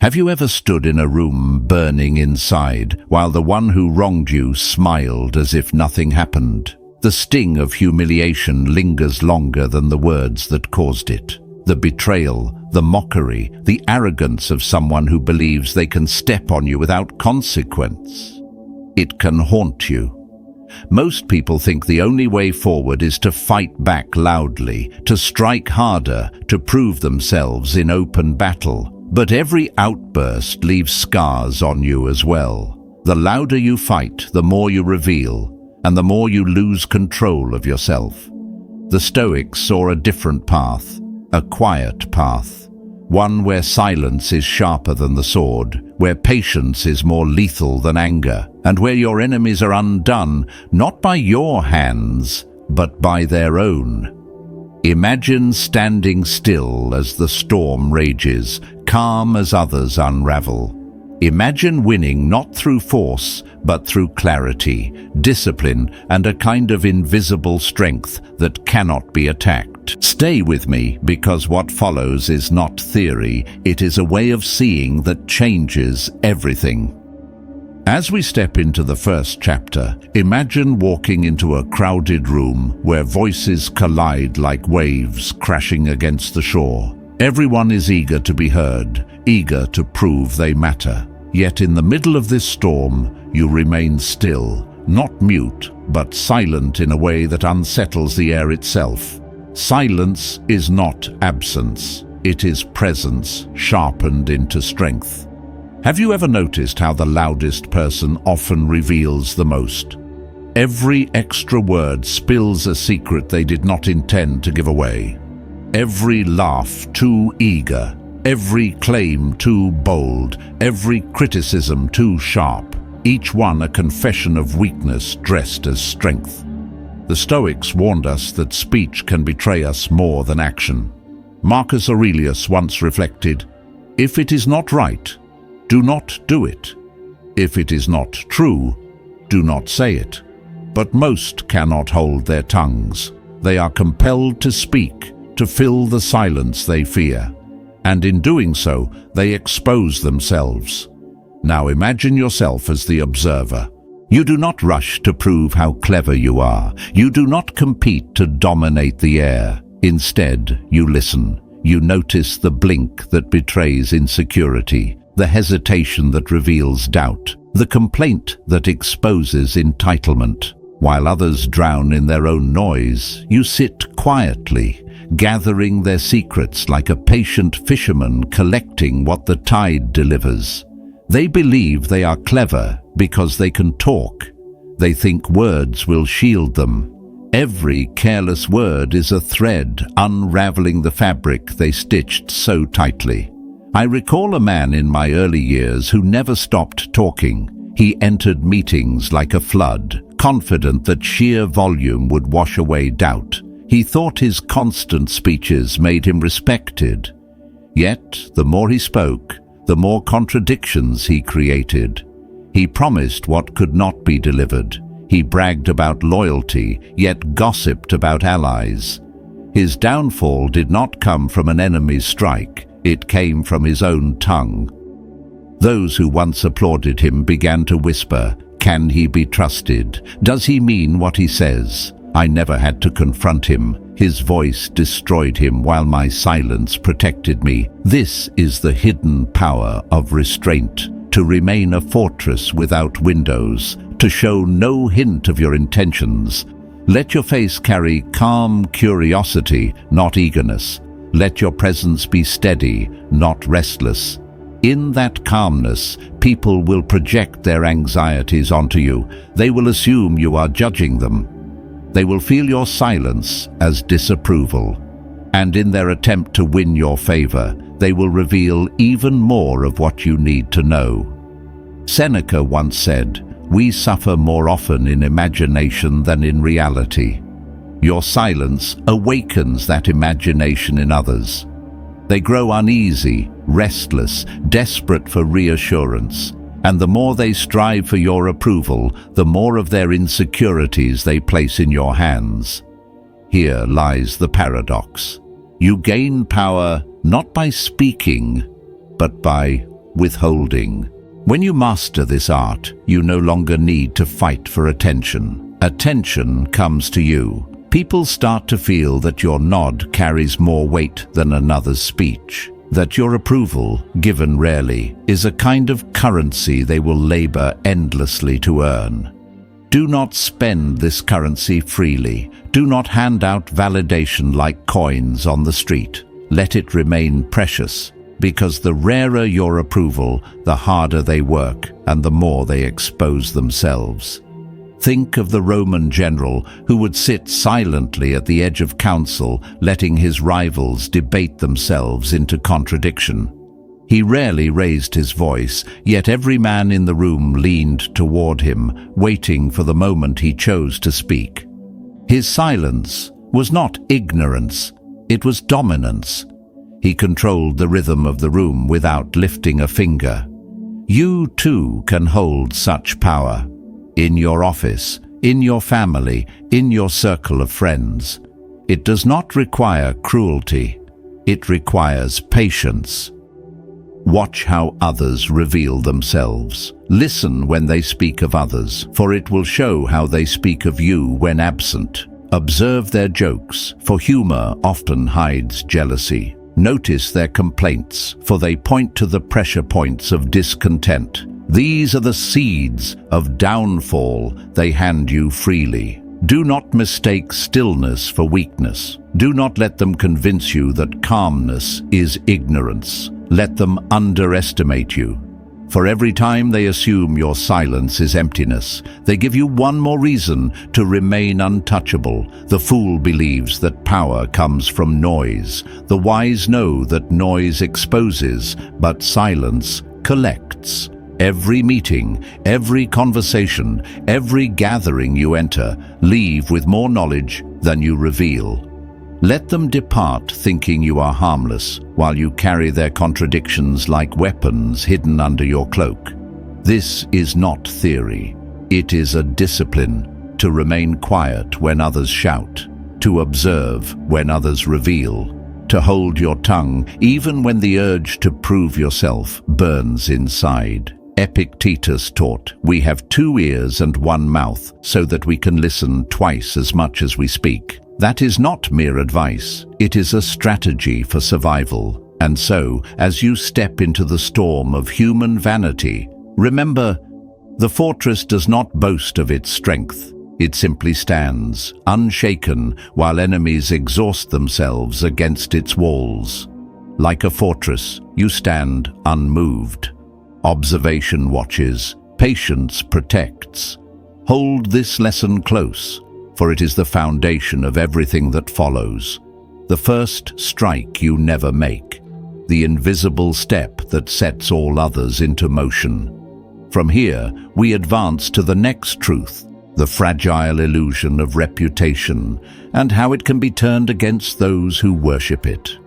Have you ever stood in a room burning inside, while the one who wronged you smiled as if nothing happened? The sting of humiliation lingers longer than the words that caused it. The betrayal, the mockery, the arrogance of someone who believes they can step on you without consequence. It can haunt you. Most people think the only way forward is to fight back loudly, to strike harder, to prove themselves in open battle. But every outburst leaves scars on you as well. The louder you fight, the more you reveal, and the more you lose control of yourself. The Stoics saw a different path, a quiet path, one where silence is sharper than the sword, where patience is more lethal than anger, and where your enemies are undone, not by your hands, but by their own. Imagine standing still as the storm rages, calm as others unravel. Imagine winning not through force, but through clarity, discipline, and a kind of invisible strength that cannot be attacked. Stay with me, because what follows is not theory, it is a way of seeing that changes everything. As we step into the first chapter, imagine walking into a crowded room where voices collide like waves crashing against the shore. Everyone is eager to be heard, eager to prove they matter. Yet in the middle of this storm, you remain still, not mute, but silent in a way that unsettles the air itself. Silence is not absence, it is presence sharpened into strength. Have you ever noticed how the loudest person often reveals the most? Every extra word spills a secret they did not intend to give away. Every laugh too eager, every claim too bold, every criticism too sharp, each one a confession of weakness dressed as strength. The Stoics warned us that speech can betray us more than action. Marcus Aurelius once reflected, "If it is not right, do not do it. If it is not true, do not say it." But most cannot hold their tongues. They are compelled to speak, to fill the silence they fear. And in doing so, they expose themselves. Now imagine yourself as the observer. You do not rush to prove how clever you are. You do not compete to dominate the air. Instead, you listen. You notice the blink that betrays insecurity, the hesitation that reveals doubt, the complaint that exposes entitlement. While others drown in their own noise, you sit quietly, gathering their secrets like a patient fisherman collecting what the tide delivers. They believe they are clever because they can talk. They think words will shield them. Every careless word is a thread unraveling the fabric they stitched so tightly. I recall a man in my early years who never stopped talking. He entered meetings like a flood, confident that sheer volume would wash away doubt. He thought his constant speeches made him respected. Yet, the more he spoke, the more contradictions he created. He promised what could not be delivered. He bragged about loyalty, yet gossiped about allies. His downfall did not come from an enemy's strike. It came from his own tongue. Those who once applauded him began to whisper, "Can he be trusted? Does he mean what he says?" I never had to confront him. His voice destroyed him while my silence protected me. This is the hidden power of restraint, to remain a fortress without windows, to show no hint of your intentions. Let your face carry calm curiosity, not eagerness. Let your presence be steady, not restless. In that calmness, people will project their anxieties onto you. They will assume you are judging them. They will feel your silence as disapproval. And in their attempt to win your favor, they will reveal even more of what you need to know. Seneca once said, "We suffer more often in imagination than in reality." Your silence awakens that imagination in others. They grow uneasy, restless, desperate for reassurance. And the more they strive for your approval, the more of their insecurities they place in your hands. Here lies the paradox. You gain power not by speaking, but by withholding. When you master this art, you no longer need to fight for attention. Attention comes to you. People start to feel that your nod carries more weight than another's speech, that your approval, given rarely, is a kind of currency they will labor endlessly to earn. Do not spend this currency freely. Do not hand out validation like coins on the street. Let it remain precious, because the rarer your approval, the harder they work and the more they expose themselves. Think of the Roman general who would sit silently at the edge of council, letting his rivals debate themselves into contradiction. He rarely raised his voice, yet every man in the room leaned toward him, waiting for the moment he chose to speak. His silence was not ignorance, it was dominance. He controlled the rhythm of the room without lifting a finger. You too can hold such power. In your office, in your family, in your circle of friends. It does not require cruelty. It requires patience. Watch how others reveal themselves. Listen when they speak of others, for it will show how they speak of you when absent. Observe their jokes, for humor often hides jealousy. Notice their complaints, for they point to the pressure points of discontent. These are the seeds of downfall they hand you freely. Do not mistake stillness for weakness. Do not let them convince you that calmness is ignorance. Let them underestimate you. For every time they assume your silence is emptiness, they give you one more reason to remain untouchable. The fool believes that power comes from noise. The wise know that noise exposes, but silence collects. Every meeting, every conversation, every gathering you enter, leave with more knowledge than you reveal. Let them depart thinking you are harmless, while you carry their contradictions like weapons hidden under your cloak. This is not theory. It is a discipline to remain quiet when others shout, to observe when others reveal, to hold your tongue even when the urge to prove yourself burns inside. Epictetus taught, "We have 2 ears and 1 mouth, so that we can listen twice as much as we speak." That is not mere advice, it is a strategy for survival. And so, as you step into the storm of human vanity, remember, the fortress does not boast of its strength. It simply stands, unshaken, while enemies exhaust themselves against its walls. Like a fortress, you stand unmoved. Observation watches, patience protects. Hold this lesson close, for it is the foundation of everything that follows. The first strike you never make, the invisible step that sets all others into motion. From here, we advance to the next truth, the fragile illusion of reputation, and how it can be turned against those who worship it.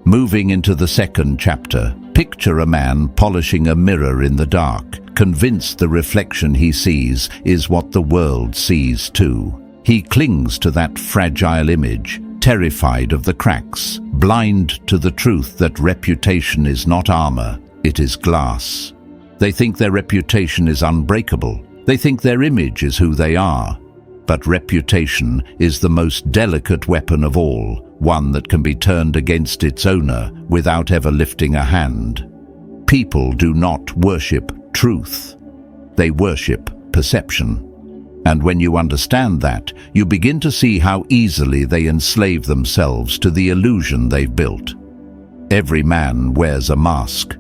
Moving into the second chapter, picture a man polishing a mirror in the dark, convinced the reflection he sees is what the world sees too. He clings to that fragile image, terrified of the cracks, blind to the truth that reputation is not armor, it is glass. They think their reputation is unbreakable. They think their image is who they are. But reputation is the most delicate weapon of all, one that can be turned against its owner without ever lifting a hand. People do not worship truth. They worship perception. And when you understand that, you begin to see how easily they enslave themselves to the illusion they've built. Every man wears a mask,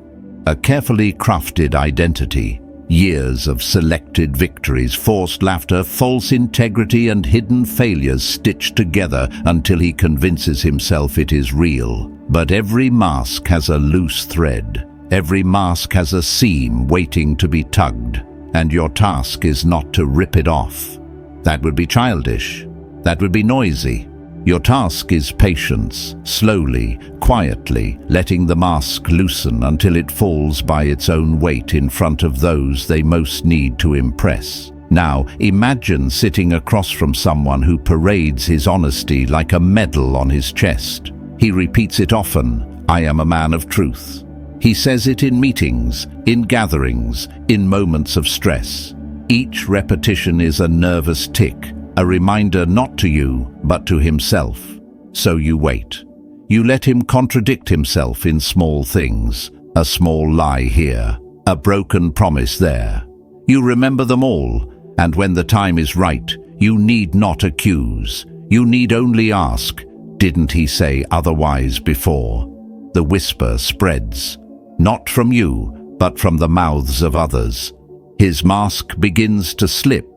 a carefully crafted identity. Years of selected victories, forced laughter, false integrity, and hidden failures stitched together until he convinces himself it is real. But every mask has a loose thread. Every mask has a seam waiting to be tugged. And your task is not to rip it off. That would be childish. That would be noisy. Your task is patience, slowly, quietly, letting the mask loosen until it falls by its own weight in front of those they most need to impress. Now, imagine sitting across from someone who parades his honesty like a medal on his chest. He repeats it often, "I am a man of truth." He says it in meetings, in gatherings, in moments of stress. Each repetition is a nervous tick, a reminder not to you, but to himself. So you wait. You let him contradict himself in small things, a small lie here, a broken promise there. You remember them all, and when the time is right, you need not accuse. You need only ask, didn't he say otherwise before? The whisper spreads, not from you, but from the mouths of others. His mask begins to slip,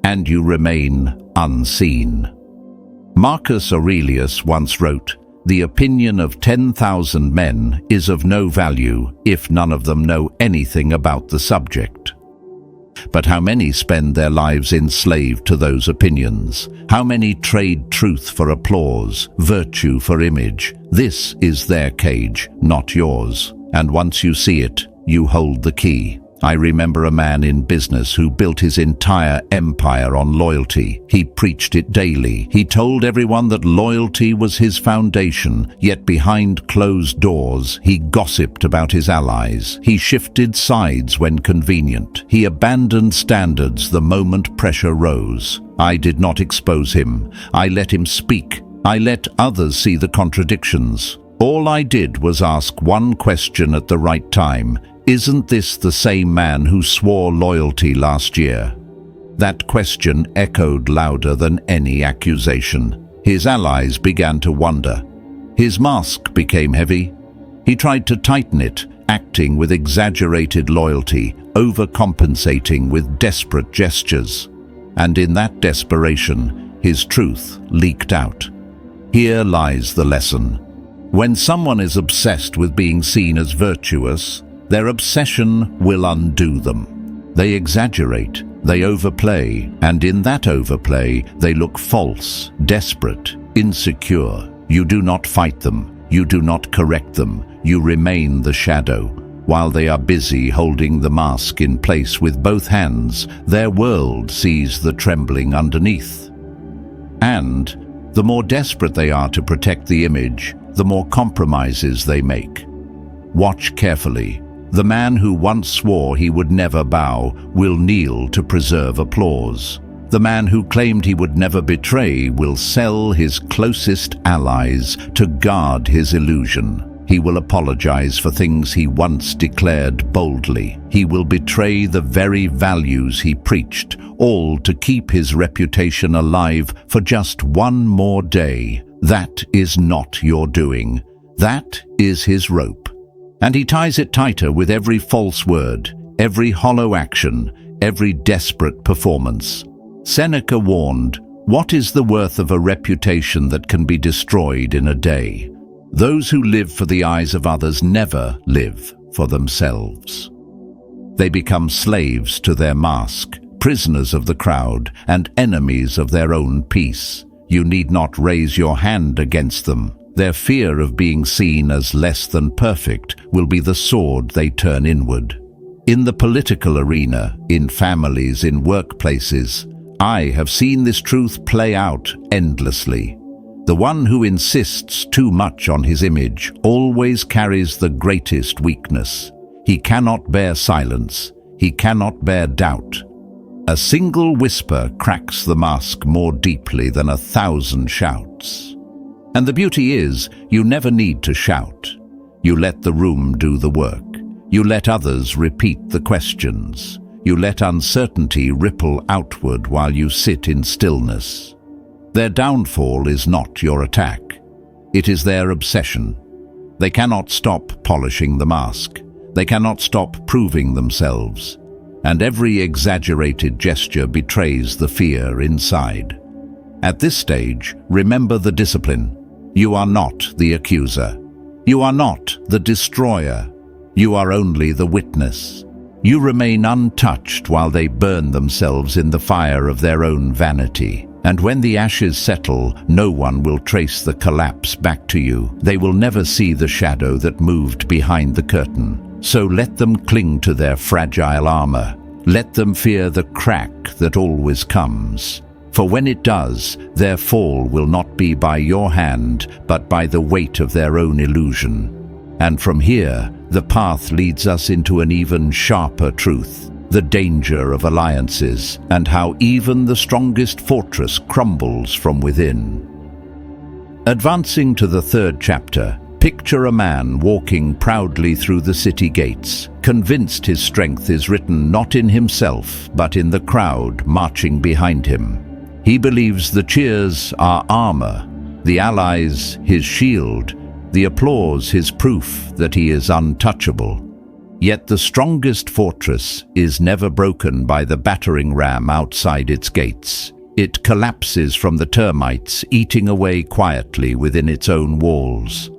and you remain unseen. Marcus Aurelius once wrote, "The opinion of 10,000 men is of no value if none of them know anything about the subject." But how many spend their lives enslaved to those opinions? How many trade truth for applause, virtue for image? This is their cage, not yours. And once you see it, you hold the key. I remember a man in business who built his entire empire on loyalty. He preached it daily. He told everyone that loyalty was his foundation, yet behind closed doors, he gossiped about his allies. He shifted sides when convenient. He abandoned standards the moment pressure rose. I did not expose him. I let him speak. I let others see the contradictions. All I did was ask one question at the right time. Isn't this the same man who swore loyalty last year? That question echoed louder than any accusation. His allies began to wonder. His mask became heavy. He tried to tighten it, acting with exaggerated loyalty, overcompensating with desperate gestures. And in that desperation, his truth leaked out. Here lies the lesson. When someone is obsessed with being seen as virtuous, their obsession will undo them. They exaggerate, they overplay, and in that overplay, they look false, desperate, insecure. You do not fight them, you do not correct them, you remain the shadow. While they are busy holding the mask in place with both hands, their world sees the trembling underneath. And the more desperate they are to protect the image, the more compromises they make. Watch carefully. The man who once swore he would never bow will kneel to preserve applause. The man who claimed he would never betray will sell his closest allies to guard his illusion. He will apologize for things he once declared boldly. He will betray the very values he preached, all to keep his reputation alive for just one more day. That is not your doing. That is his rope. And he ties it tighter with every false word, every hollow action, every desperate performance. Seneca warned, "What is the worth of a reputation that can be destroyed in a day?" Those who live for the eyes of others never live for themselves. They become slaves to their mask, prisoners of the crowd, and enemies of their own peace. You need not raise your hand against them. Their fear of being seen as less than perfect will be the sword they turn inward. In the political arena, in families, in workplaces, I have seen this truth play out endlessly. The one who insists too much on his image always carries the greatest weakness. He cannot bear silence. He cannot bear doubt. A single whisper cracks the mask more deeply than 1,000 shouts. And the beauty is, you never need to shout. You let the room do the work. You let others repeat the questions. You let uncertainty ripple outward while you sit in stillness. Their downfall is not your attack. It is their obsession. They cannot stop polishing the mask. They cannot stop proving themselves. And every exaggerated gesture betrays the fear inside. At this stage, remember the discipline. You are not the accuser. You are not the destroyer. You are only the witness. You remain untouched while they burn themselves in the fire of their own vanity. And when the ashes settle, no one will trace the collapse back to you. They will never see the shadow that moved behind the curtain. So let them cling to their fragile armor. Let them fear the crack that always comes. For when it does, their fall will not be by your hand, but by the weight of their own illusion. And from here, the path leads us into an even sharper truth, the danger of alliances, and how even the strongest fortress crumbles from within. Advancing to the third chapter, picture a man walking proudly through the city gates, convinced his strength is written not in himself, but in the crowd marching behind him. He believes the cheers are armor, the allies his shield, the applause his proof that he is untouchable. Yet the strongest fortress is never broken by the battering ram outside its gates. It collapses from the termites eating away quietly within its own walls.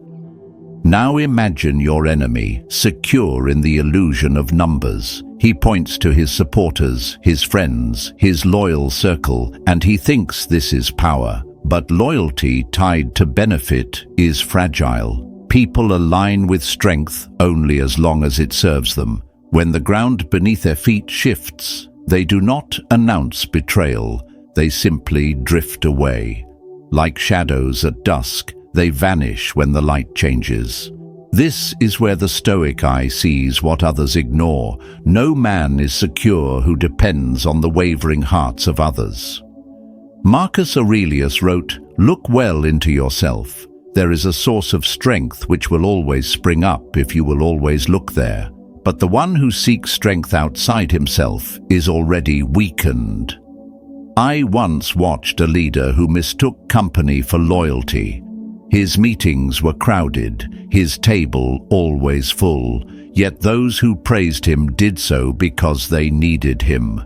Now imagine your enemy, secure in the illusion of numbers. He points to his supporters, his friends, his loyal circle, and he thinks this is power. But loyalty tied to benefit is fragile. People align with strength only as long as it serves them. When the ground beneath their feet shifts, they do not announce betrayal, they simply drift away. Like shadows at dusk, they vanish when the light changes. This is where the Stoic eye sees what others ignore. No man is secure who depends on the wavering hearts of others. Marcus Aurelius wrote, "Look well into yourself. There is a source of strength which will always spring up if you will always look there. But the one who seeks strength outside himself is already weakened." I once watched a leader who mistook company for loyalty. His meetings were crowded, his table always full, yet those who praised him did so because they needed him.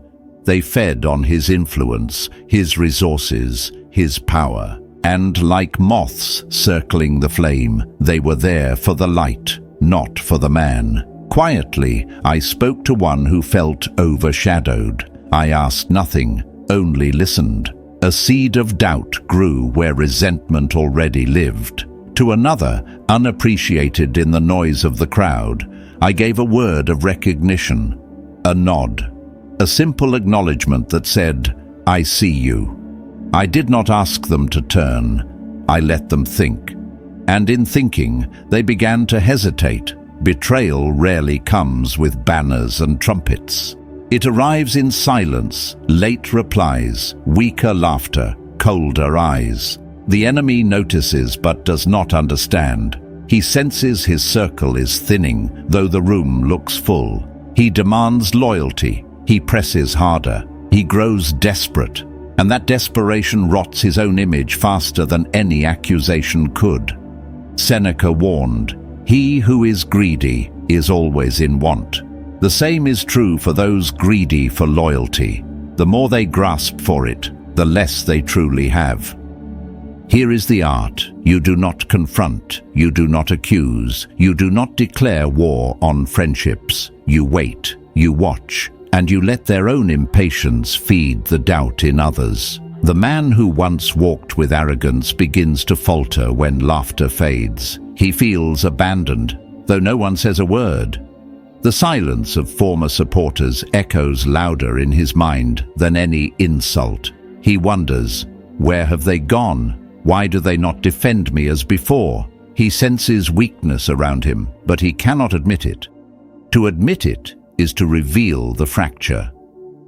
They fed on his influence, his resources, his power. And like moths circling the flame, they were there for the light, not for the man. Quietly, I spoke to one who felt overshadowed. I asked nothing, only listened. A seed of doubt grew where resentment already lived. To another, unappreciated in the noise of the crowd, I gave a word of recognition, a nod, a simple acknowledgement that said, "I see you." I did not ask them to turn, I let them think. And in thinking, they began to hesitate. Betrayal rarely comes with banners and trumpets. It arrives in silence, late replies, weaker laughter, colder eyes. The enemy notices but does not understand. He senses his circle is thinning, though the room looks full. He demands loyalty. He presses harder. He grows desperate. And that desperation rots his own image faster than any accusation could. Seneca warned, "He who is greedy is always in want." The same is true for those greedy for loyalty. The more they grasp for it, the less they truly have. Here is the art. You do not confront, you do not accuse, you do not declare war on friendships. You wait, you watch, and you let their own impatience feed the doubt in others. The man who once walked with arrogance begins to falter when laughter fades. He feels abandoned, though no one says a word. The silence of former supporters echoes louder in his mind than any insult. He wonders, where have they gone? Why do they not defend me as before? He senses weakness around him, but he cannot admit it. To admit it is to reveal the fracture.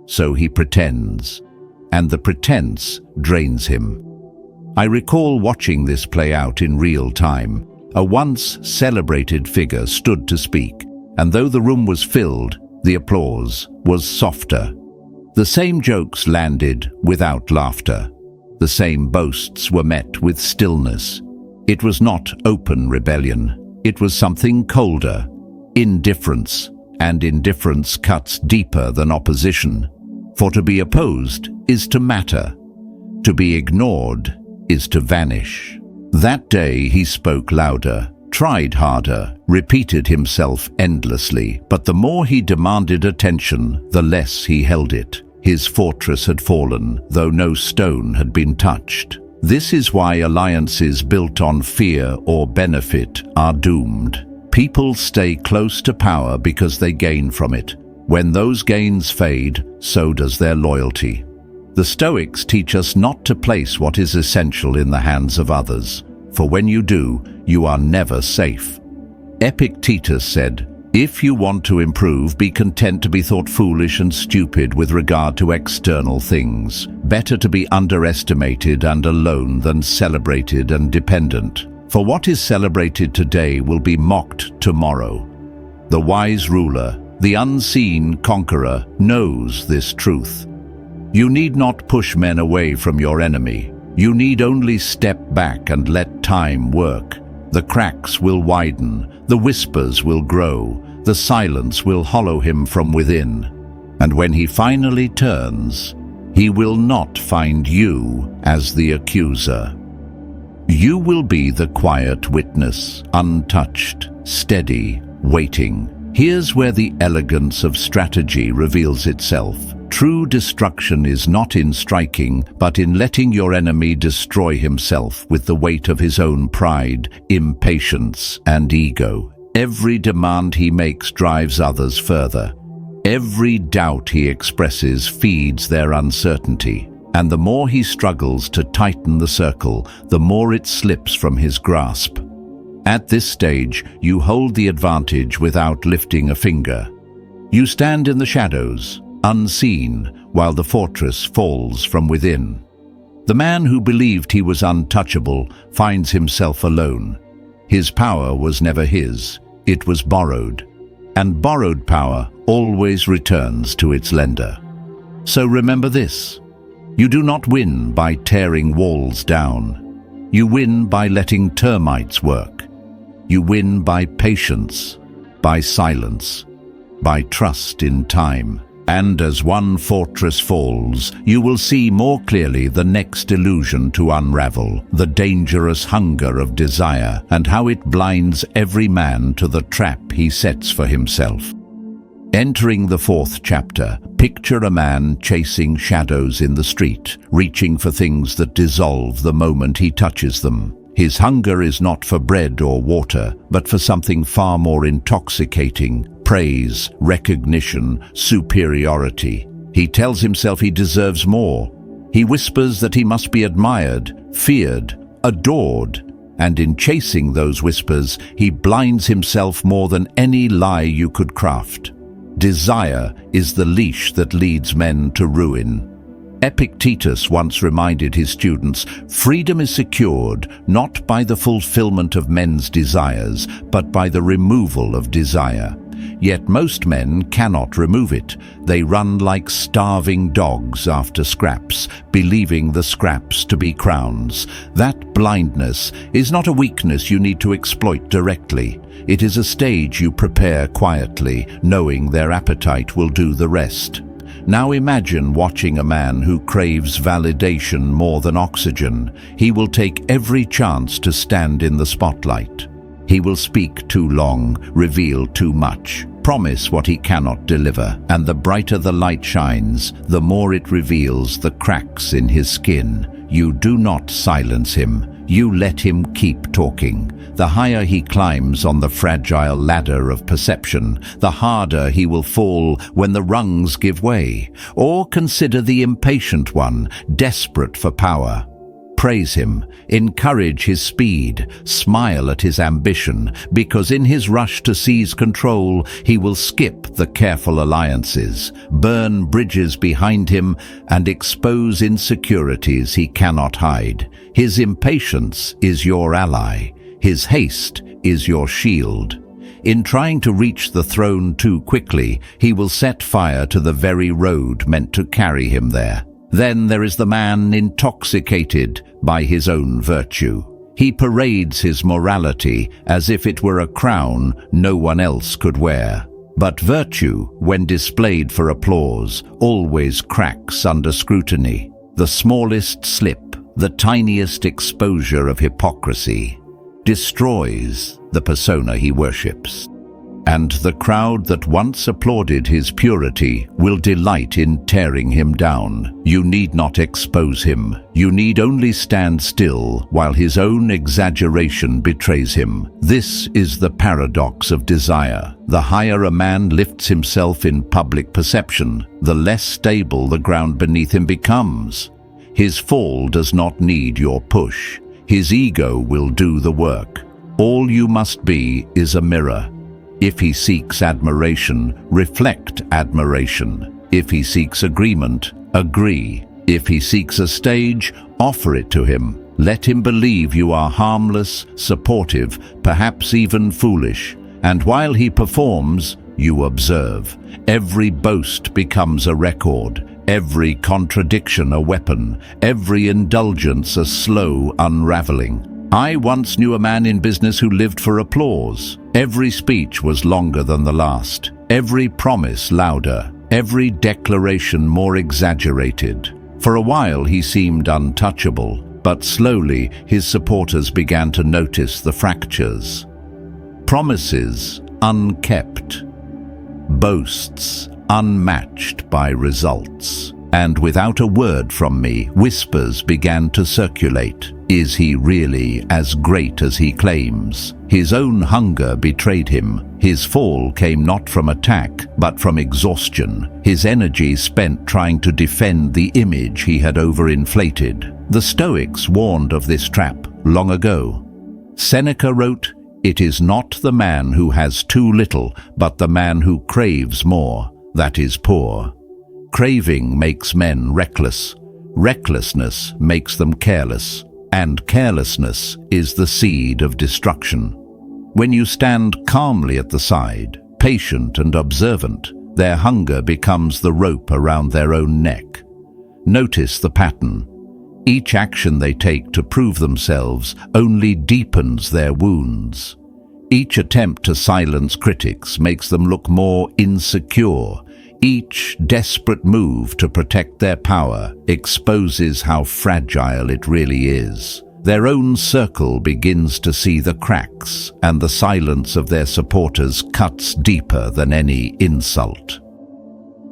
So he pretends, and the pretense drains him. I recall watching this play out in real time. A once celebrated figure stood to speak, and though the room was filled, the applause was softer. The same jokes landed without laughter. The same boasts were met with stillness. It was not open rebellion. It was something colder, indifference, and indifference cuts deeper than opposition. For to be opposed is to matter. To be ignored is to vanish. That day he spoke louder, tried harder, repeated himself endlessly, but the more he demanded attention, the less he held it. His fortress had fallen, though no stone had been touched. This is why alliances built on fear or benefit are doomed. People stay close to power because they gain from it. When those gains fade, so does their loyalty. The Stoics teach us not to place what is essential in the hands of others, for when you do, you are never safe. Epictetus said, "If you want to improve, be content to be thought foolish and stupid with regard to external things. Better to be underestimated and alone than celebrated and dependent. For what is celebrated today will be mocked tomorrow." The wise ruler, the unseen conqueror, knows this truth. You need not push men away from your enemy. You need only step back and let time work. The cracks will widen, the whispers will grow, the silence will hollow him from within. And when he finally turns, he will not find you as the accuser. You will be the quiet witness, untouched, steady, waiting. Here's where the elegance of strategy reveals itself. True destruction is not in striking, but in letting your enemy destroy himself with the weight of his own pride, impatience, and ego. Every demand he makes drives others further. Every doubt he expresses feeds their uncertainty. And the more he struggles to tighten the circle, the more it slips from his grasp. At this stage, you hold the advantage without lifting a finger. You stand in the shadows, unseen, while the fortress falls from within. The man who believed he was untouchable finds himself alone. His power was never his, it was borrowed. And borrowed power always returns to its lender. So remember this. You do not win by tearing walls down. You win by letting termites work. You win by patience, by silence, by trust in time. And as one fortress falls, you will see more clearly the next illusion to unravel, the dangerous hunger of desire, and how it blinds every man to the trap he sets for himself. Entering the fourth chapter, picture a man chasing shadows in the street, reaching for things that dissolve the moment he touches them. His hunger is not for bread or water, but for something far more intoxicating: praise, recognition, superiority. He tells himself he deserves more. He whispers that he must be admired, feared, adored, and in chasing those whispers, he blinds himself more than any lie you could craft. Desire is the leash that leads men to ruin. Epictetus once reminded his students, freedom is secured not by the fulfillment of men's desires, but by the removal of desire. Yet most men cannot remove it. They run like starving dogs after scraps, believing the scraps to be crowns. That blindness is not a weakness you need to exploit directly. It is a stage you prepare quietly, knowing their appetite will do the rest. Now imagine watching a man who craves validation more than oxygen. He will take every chance to stand in the spotlight. He will speak too long, reveal too much, promise what he cannot deliver, and the brighter the light shines, the more it reveals the cracks in his skin. You do not silence him. You let him keep talking. The higher he climbs on the fragile ladder of perception, the harder he will fall when the rungs give way. Or consider the impatient one, desperate for power. Praise him, encourage his speed, smile at his ambition, because in his rush to seize control, he will skip the careful alliances, burn bridges behind him, and expose insecurities he cannot hide. His impatience is your ally. His haste is your shield. In trying to reach the throne too quickly, he will set fire to the very road meant to carry him there. Then there is the man intoxicated by his own virtue. He parades his morality as if it were a crown no one else could wear. But virtue, when displayed for applause, always cracks under scrutiny. The smallest slip, the tiniest exposure of hypocrisy, destroys the persona he worships. And the crowd that once applauded his purity will delight in tearing him down. You need not expose him. You need only stand still while his own exaggeration betrays him. This is the paradox of desire. The higher a man lifts himself in public perception, the less stable the ground beneath him becomes. His fall does not need your push. His ego will do the work. All you must be is a mirror. If he seeks admiration, reflect admiration. If he seeks agreement, agree. If he seeks a stage, offer it to him. Let him believe you are harmless, supportive, perhaps even foolish. And while he performs, you observe. Every boast becomes a record, every contradiction a weapon, every indulgence a slow unraveling. I once knew a man in business who lived for applause. Every speech was longer than the last, every promise louder, every declaration more exaggerated. For a while he seemed untouchable, but slowly his supporters began to notice the fractures. Promises unkept, boasts unmatched by results. And without a word from me, whispers began to circulate. Is he really as great as he claims? His own hunger betrayed him. His fall came not from attack, but from exhaustion, his energy spent trying to defend the image he had overinflated. The Stoics warned of this trap long ago. Seneca wrote, "It is not the man who has too little, but the man who craves more, that is poor." Craving makes men reckless. Recklessness makes them careless. And carelessness is the seed of destruction. When you stand calmly at the side, patient and observant, their hunger becomes the rope around their own neck. Notice the pattern. Each action they take to prove themselves only deepens their wounds. Each attempt to silence critics makes them look more insecure. Each desperate move to protect their power exposes how fragile it really is. Their own circle begins to see the cracks, and the silence of their supporters cuts deeper than any insult.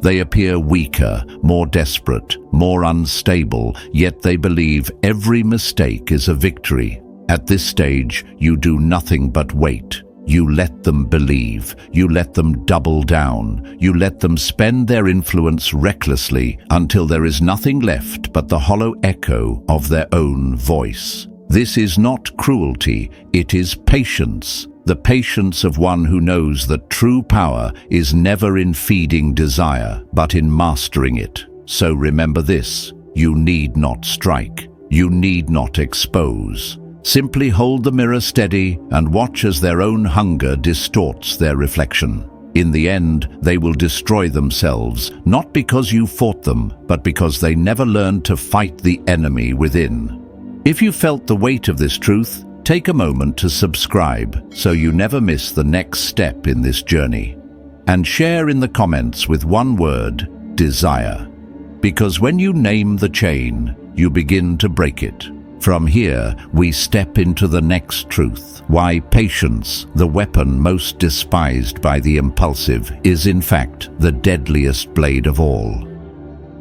They appear weaker, more desperate, more unstable, yet they believe every mistake is a victory. At this stage, you do nothing but wait. You let them believe, you let them double down, you let them spend their influence recklessly until there is nothing left but the hollow echo of their own voice. This is not cruelty, it is patience. The patience of one who knows that true power is never in feeding desire, but in mastering it. So remember this, you need not strike, you need not expose. Simply hold the mirror steady and watch as their own hunger distorts their reflection. In the end, they will destroy themselves, not because you fought them, but because they never learned to fight the enemy within. If you felt the weight of this truth, take a moment to subscribe so you never miss the next step in this journey. And share in the comments with one word, desire. Because when you name the chain, you begin to break it. From here, we step into the next truth, why patience, the weapon most despised by the impulsive, is in fact the deadliest blade of all.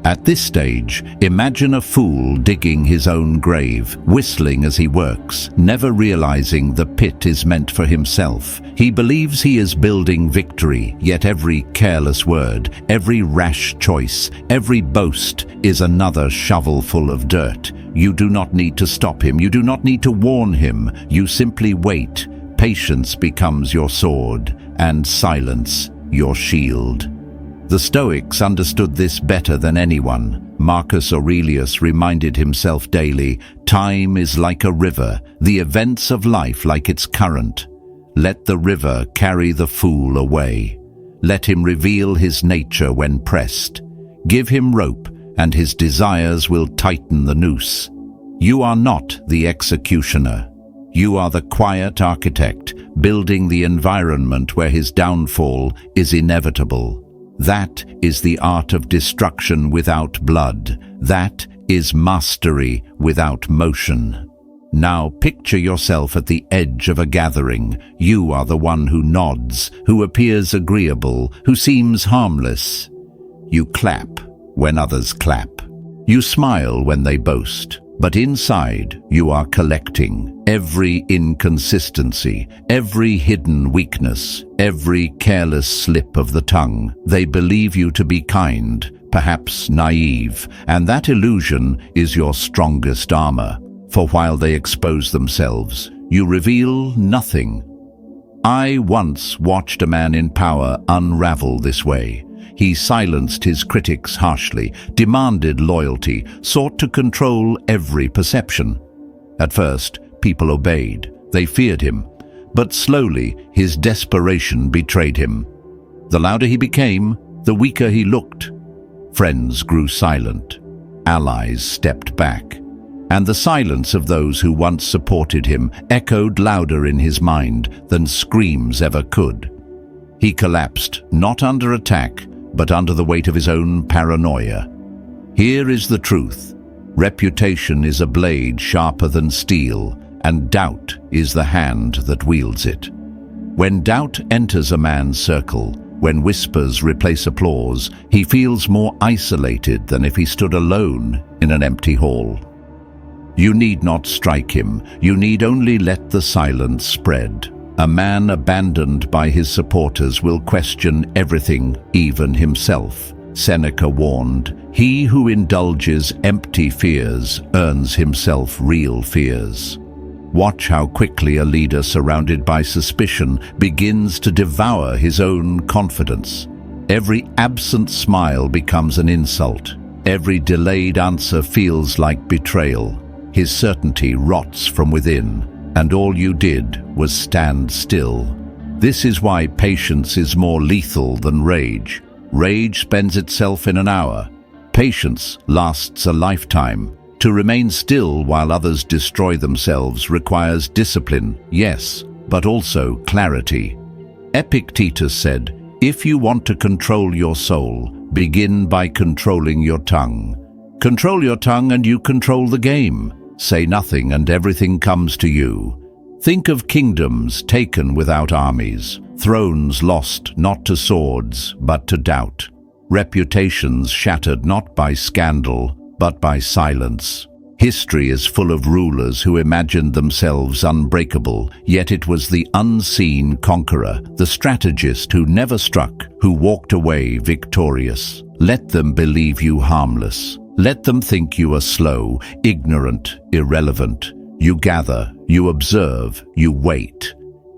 At this stage, imagine a fool digging his own grave, whistling as he works, never realizing the pit is meant for himself. He believes he is building victory, yet every careless word, every rash choice, every boast is another shovelful of dirt. You do not need to stop him, you do not need to warn him, you simply wait. Patience becomes your sword, and silence your shield. The Stoics understood this better than anyone. Marcus Aurelius reminded himself daily, time is like a river, the events of life like its current. Let the river carry the fool away. Let him reveal his nature when pressed. Give him rope, and his desires will tighten the noose. You are not the executioner. You are the quiet architect, building the environment where his downfall is inevitable. That is the art of destruction without blood. That is mastery without motion. Now picture yourself at the edge of a gathering. You are the one who nods, who appears agreeable, who seems harmless. You clap when others clap. You smile when they boast. But inside, you are collecting every inconsistency, every hidden weakness, every careless slip of the tongue. They believe you to be kind, perhaps naive, and that illusion is your strongest armor. For while they expose themselves, you reveal nothing. I once watched a man in power unravel this way. He silenced his critics harshly, demanded loyalty, sought to control every perception. At first, people obeyed. They feared him. But slowly, his desperation betrayed him. The louder he became, the weaker he looked. Friends grew silent. Allies stepped back. And the silence of those who once supported him echoed louder in his mind than screams ever could. He collapsed, not under attack, but under the weight of his own paranoia. Here is the truth. Reputation is a blade sharper than steel, and doubt is the hand that wields it. When doubt enters a man's circle, when whispers replace applause, he feels more isolated than if he stood alone in an empty hall. You need not strike him, you need only let the silence spread. A man abandoned by his supporters will question everything, even himself. Seneca warned, "He who indulges empty fears earns himself real fears." Watch how quickly a leader surrounded by suspicion begins to devour his own confidence. Every absent smile becomes an insult. Every delayed answer feels like betrayal. His certainty rots from within, and all you did was stand still. This is why patience is more lethal than rage. Rage spends itself in an hour. Patience lasts a lifetime. To remain still while others destroy themselves requires discipline, yes, but also clarity. Epictetus said, "If you want to control your soul, begin by controlling your tongue. Control your tongue and you control the game. Say nothing and everything comes to you." Think of kingdoms taken without armies, thrones lost not to swords but to doubt, reputations shattered not by scandal but by silence. History is full of rulers who imagined themselves unbreakable, yet it was the unseen conqueror, the strategist who never struck, who walked away victorious. Let them believe you harmless. Let them think you are slow, ignorant, irrelevant. You gather, you observe, you wait.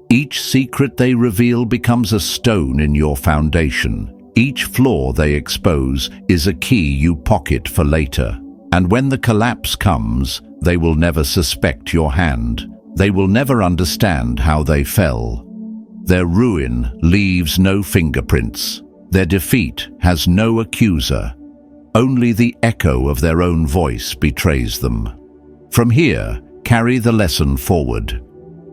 Each secret they reveal becomes a stone in your foundation. Each flaw they expose is a key you pocket for later. And when the collapse comes, they will never suspect your hand. They will never understand how they fell. Their ruin leaves no fingerprints. Their defeat has no accuser. Only the echo of their own voice betrays them. From here, carry the lesson forward.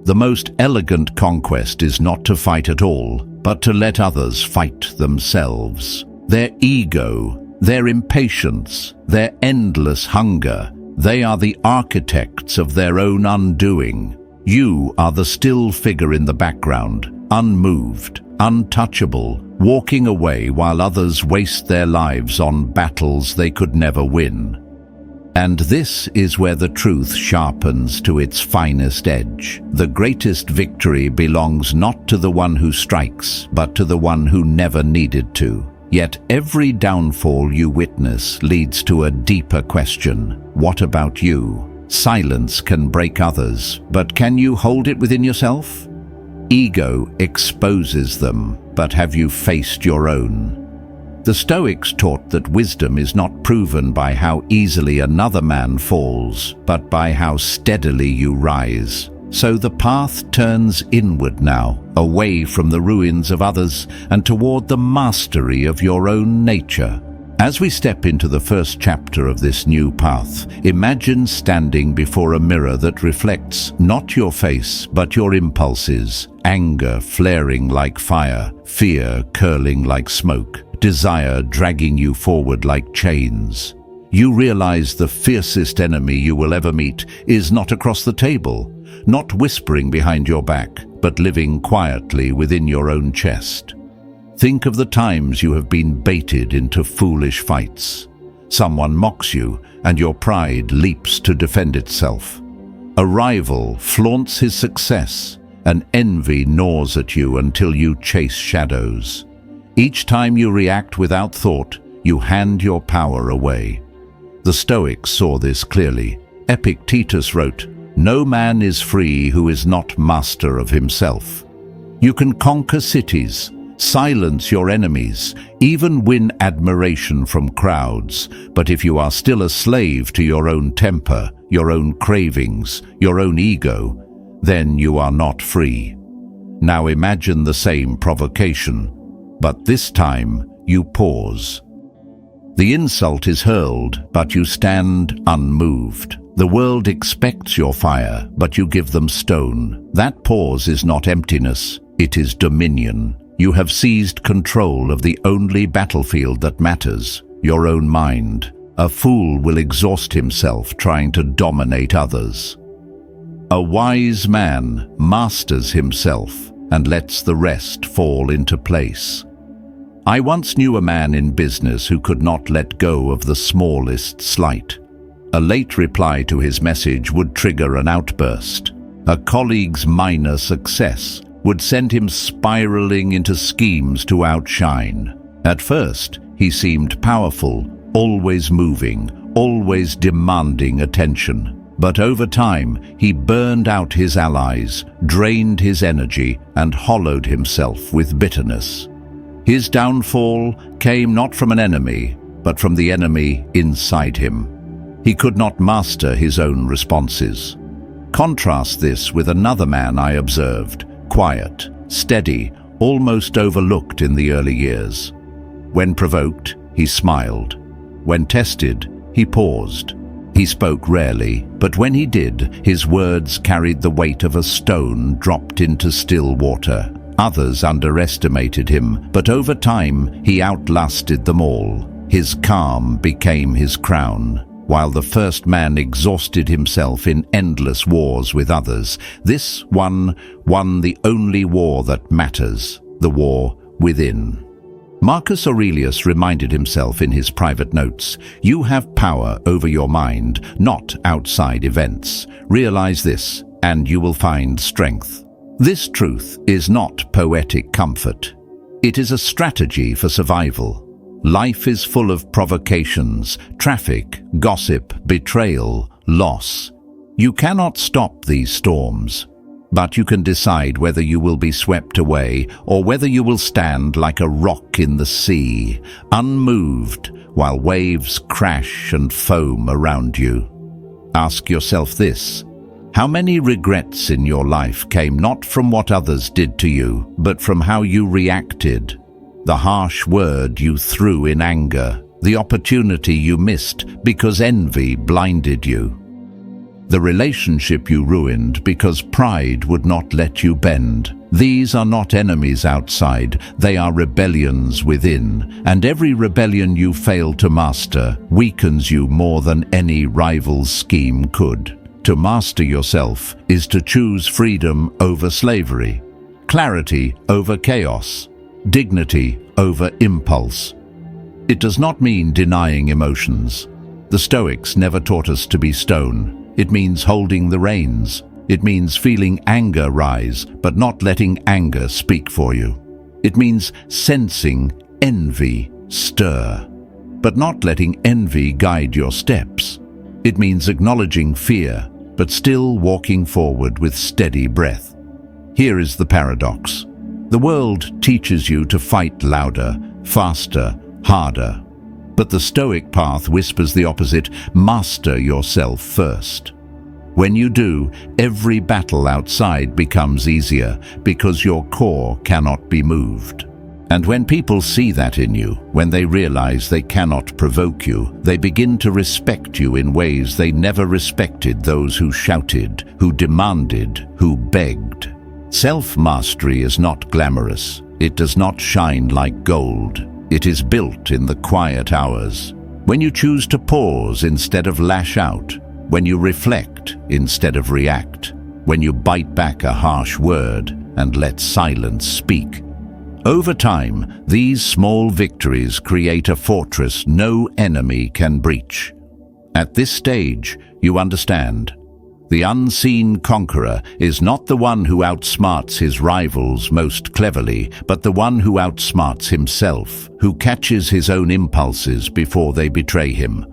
The most elegant conquest is not to fight at all, but to let others fight themselves. Their ego, their impatience, their endless hunger, they are the architects of their own undoing. You are the still figure in the background, unmoved, untouchable, walking away while others waste their lives on battles they could never win. And this is where the truth sharpens to its finest edge. The greatest victory belongs not to the one who strikes, but to the one who never needed to. Yet every downfall you witness leads to a deeper question. What about you? Silence can break others, but can you hold it within yourself? Ego exposes them, but have you faced your own? The Stoics taught that wisdom is not proven by how easily another man falls, but by how steadily you rise. So the path turns inward now, away from the ruins of others and toward the mastery of your own nature. As we step into the first chapter of this new path, imagine standing before a mirror that reflects not your face, but your impulses, anger flaring like fire, fear curling like smoke, desire dragging you forward like chains. You realize the fiercest enemy you will ever meet is not across the table, not whispering behind your back, but living quietly within your own chest. Think of the times you have been baited into foolish fights. Someone mocks you, and your pride leaps to defend itself. A rival flaunts his success, and envy gnaws at you until you chase shadows. Each time you react without thought, you hand your power away. The Stoics saw this clearly. Epictetus wrote, No man is free who is not master of himself. You can conquer cities, silence your enemies, even win admiration from crowds, but if you are still a slave to your own temper, your own cravings, your own ego, then you are not free. Now imagine the same provocation, but this time you pause. The insult is hurled, but you stand unmoved. The world expects your fire, but you give them stone. That pause is not emptiness, it is dominion. You have seized control of the only battlefield that matters, your own mind. A fool will exhaust himself trying to dominate others. A wise man masters himself and lets the rest fall into place. I once knew a man in business who could not let go of the smallest slight. A late reply to his message would trigger an outburst. A colleague's minor success would send him spiraling into schemes to outshine. At first, he seemed powerful, always moving, always demanding attention. But over time, he burned out his allies, drained his energy, and hollowed himself with bitterness. His downfall came not from an enemy, but from the enemy inside him. He could not master his own responses. Contrast this with another man I observed, quiet, steady, almost overlooked in the early years. When provoked, he smiled. When tested, he paused. He spoke rarely, but when he did, his words carried the weight of a stone dropped into still water. Others underestimated him, but over time he outlasted them all. His calm became his crown. While the first man exhausted himself in endless wars with others, this one won the only war that matters, the war within. Marcus Aurelius reminded himself in his private notes, "You have power over your mind, not outside events. Realize this, and you will find strength." This truth is not poetic comfort. It is a strategy for survival. Life is full of provocations, traffic, gossip, betrayal, loss. You cannot stop these storms, but you can decide whether you will be swept away or whether you will stand like a rock in the sea, unmoved while waves crash and foam around you. Ask yourself this: how many regrets in your life came not from what others did to you, but from how you reacted? The harsh word you threw in anger, the opportunity you missed because envy blinded you, the relationship you ruined because pride would not let you bend. These are not enemies outside, they are rebellions within, and every rebellion you fail to master weakens you more than any rival's scheme could. To master yourself is to choose freedom over slavery, clarity over chaos, dignity over impulse. It does not mean denying emotions. The Stoics never taught us to be stone. It means holding the reins. It means feeling anger rise, but not letting anger speak for you. It means sensing envy stir, but not letting envy guide your steps. It means acknowledging fear, but still walking forward with steady breath. Here is the paradox. The world teaches you to fight louder, faster, harder. But the Stoic path whispers the opposite: master yourself first. When you do, every battle outside becomes easier because your core cannot be moved. And when people see that in you, when they realize they cannot provoke you, they begin to respect you in ways they never respected those who shouted, who demanded, who begged. Self-mastery is not glamorous. It does not shine like gold. It is built in the quiet hours. When you choose to pause instead of lash out, when you reflect instead of react, when you bite back a harsh word and let silence speak. Over time, these small victories create a fortress no enemy can breach. At this stage, you understand. The unseen conqueror is not the one who outsmarts his rivals most cleverly, but the one who outsmarts himself, who catches his own impulses before they betray him.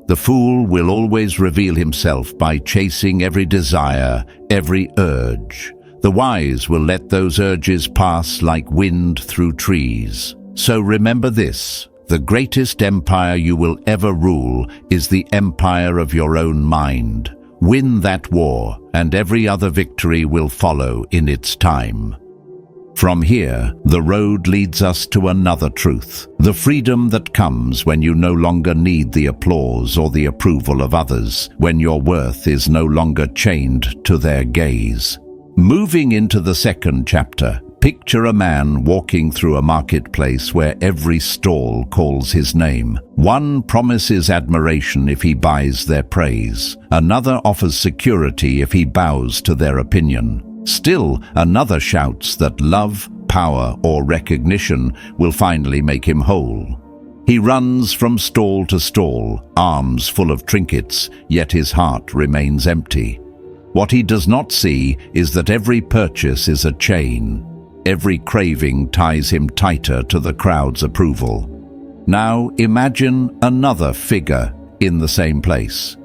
The fool will always reveal himself by chasing every desire, every urge. The wise will let those urges pass like wind through trees. So remember this: the greatest empire you will ever rule is the empire of your own mind. Win that war, and every other victory will follow in its time. From here, the road leads us to another truth: the freedom that comes when you no longer need the applause or the approval of others, when your worth is no longer chained to their gaze. Moving into the second chapter, picture a man walking through a marketplace where every stall calls his name. One promises admiration if he buys their praise. Another offers security if he bows to their opinion. Still another shouts that love, power, or recognition will finally make him whole. He runs from stall to stall, arms full of trinkets, yet his heart remains empty. What he does not see is that every purchase is a chain. Every craving ties him tighter to the crowd's approval. Now imagine another figure in the same place.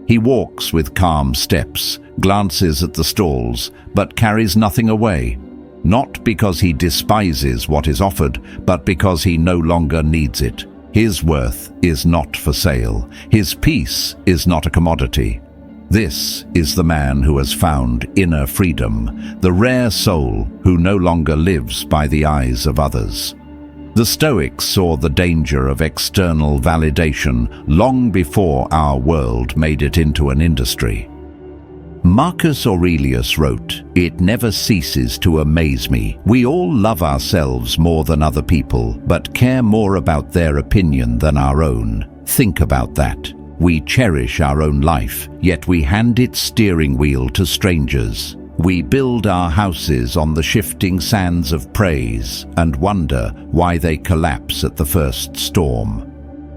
He walks with calm steps, glances at the stalls, but carries nothing away. Not because he despises what is offered, but because he no longer needs it. His worth is not for sale. His peace is not a commodity. This is the man who has found inner freedom, the rare soul who no longer lives by the eyes of others. The Stoics saw the danger of external validation long before our world made it into an industry. Marcus Aurelius wrote, "It never ceases to amaze me. We all love ourselves more than other people, but care more about their opinion than our own. Think about that. We cherish our own life, yet we hand its steering wheel to strangers. We build our houses on the shifting sands of praise and wonder why they collapse at the first storm."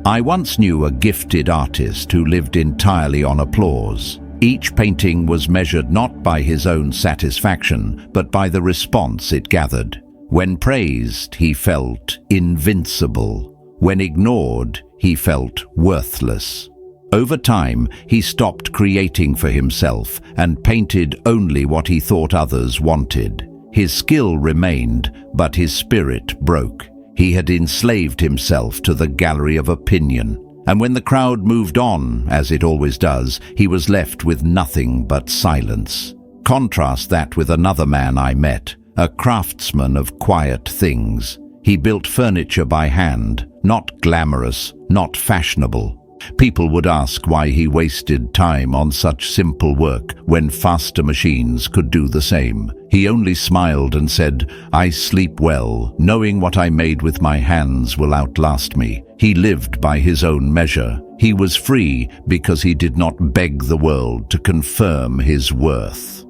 I once knew a gifted artist who lived entirely on applause. Each painting was measured not by his own satisfaction, but by the response it gathered. When praised, he felt invincible. When ignored, he felt worthless. Over time, he stopped creating for himself and painted only what he thought others wanted. His skill remained, but his spirit broke. He had enslaved himself to the gallery of opinion. And when the crowd moved on, as it always does, he was left with nothing but silence. Contrast that with another man I met, a craftsman of quiet things. He built furniture by hand, not glamorous, not fashionable. People would ask why he wasted time on such simple work when faster machines could do the same. He only smiled and said, "I sleep well, knowing what I made with my hands will outlast me." He lived by his own measure. He was free because he did not beg the world to confirm his worth.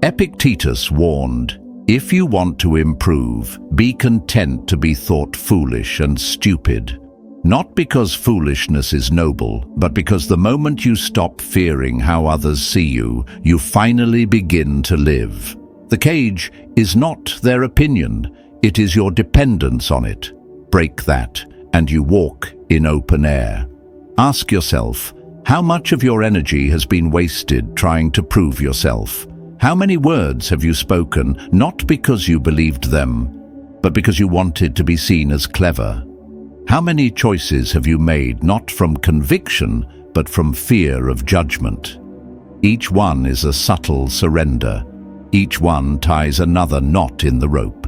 Epictetus warned, "If you want to improve, be content to be thought foolish and stupid." Not because foolishness is noble, but because the moment you stop fearing how others see you, you finally begin to live. The cage is not their opinion, it is your dependence on it. Break that, and you walk in open air. Ask yourself, how much of your energy has been wasted trying to prove yourself? How many words have you spoken, not because you believed them, but because you wanted to be seen as clever? How many choices have you made not from conviction, but from fear of judgment? Each one is a subtle surrender. Each one ties another knot in the rope.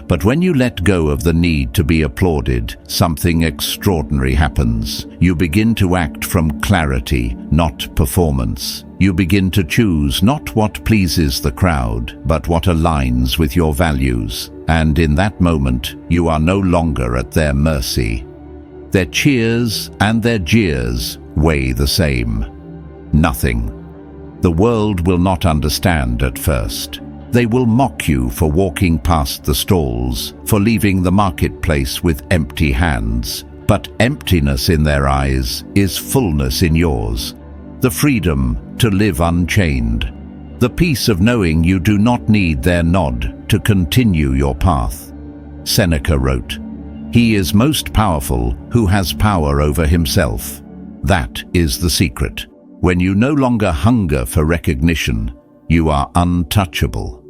But when you let go of the need to be applauded, something extraordinary happens. You begin to act from clarity, not performance. You begin to choose not what pleases the crowd, but what aligns with your values. And in that moment, you are no longer at their mercy. Their cheers and their jeers weigh the same. Nothing. The world will not understand at first. They will mock you for walking past the stalls, for leaving the marketplace with empty hands. But emptiness in their eyes is fullness in yours. The freedom to live unchained. The peace of knowing you do not need their nod to continue your path. Seneca wrote, "He is most powerful who has power over himself." That is the secret. When you no longer hunger for recognition, you are untouchable.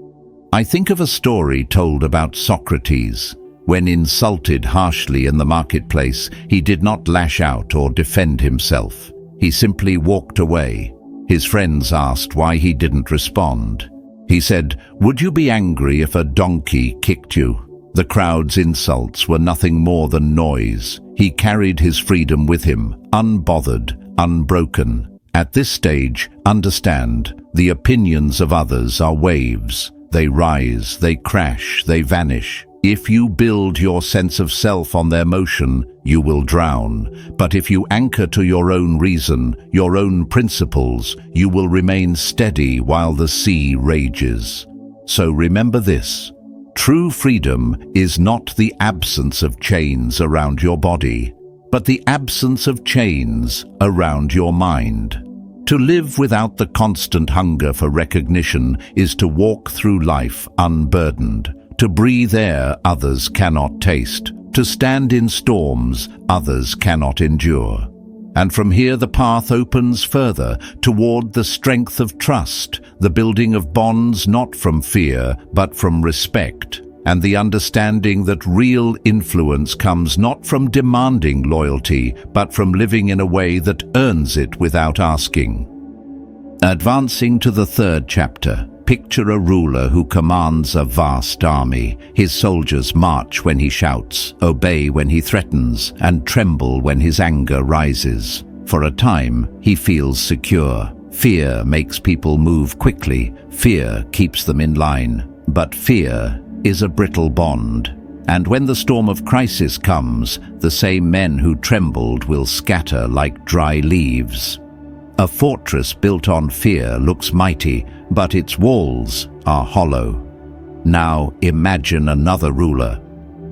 I think of a story told about Socrates. When insulted harshly in the marketplace, he did not lash out or defend himself. He simply walked away. His friends asked why he didn't respond. He said, "Would you be angry if a donkey kicked you?" The crowd's insults were nothing more than noise. He carried his freedom with him, unbothered, unbroken. At this stage, understand, the opinions of others are waves. They rise, they crash, they vanish. If you build your sense of self on their motion, you will drown. But if you anchor to your own reason, your own principles, you will remain steady while the sea rages. So remember this: true freedom is not the absence of chains around your body, but the absence of chains around your mind. To live without the constant hunger for recognition is to walk through life unburdened, to breathe air others cannot taste, to stand in storms others cannot endure. And from here the path opens further toward the strength of trust, the building of bonds not from fear but from respect, and the understanding that real influence comes not from demanding loyalty, but from living in a way that earns it without asking. Advancing to the third chapter, picture a ruler who commands a vast army. His soldiers march when he shouts, obey when he threatens, and tremble when his anger rises. For a time, he feels secure. Fear makes people move quickly. Fear keeps them in line. But fear is a brittle bond, and when the storm of crisis comes, the same men who trembled will scatter like dry leaves. A fortress built on fear looks mighty, but its walls are hollow. Now imagine another ruler.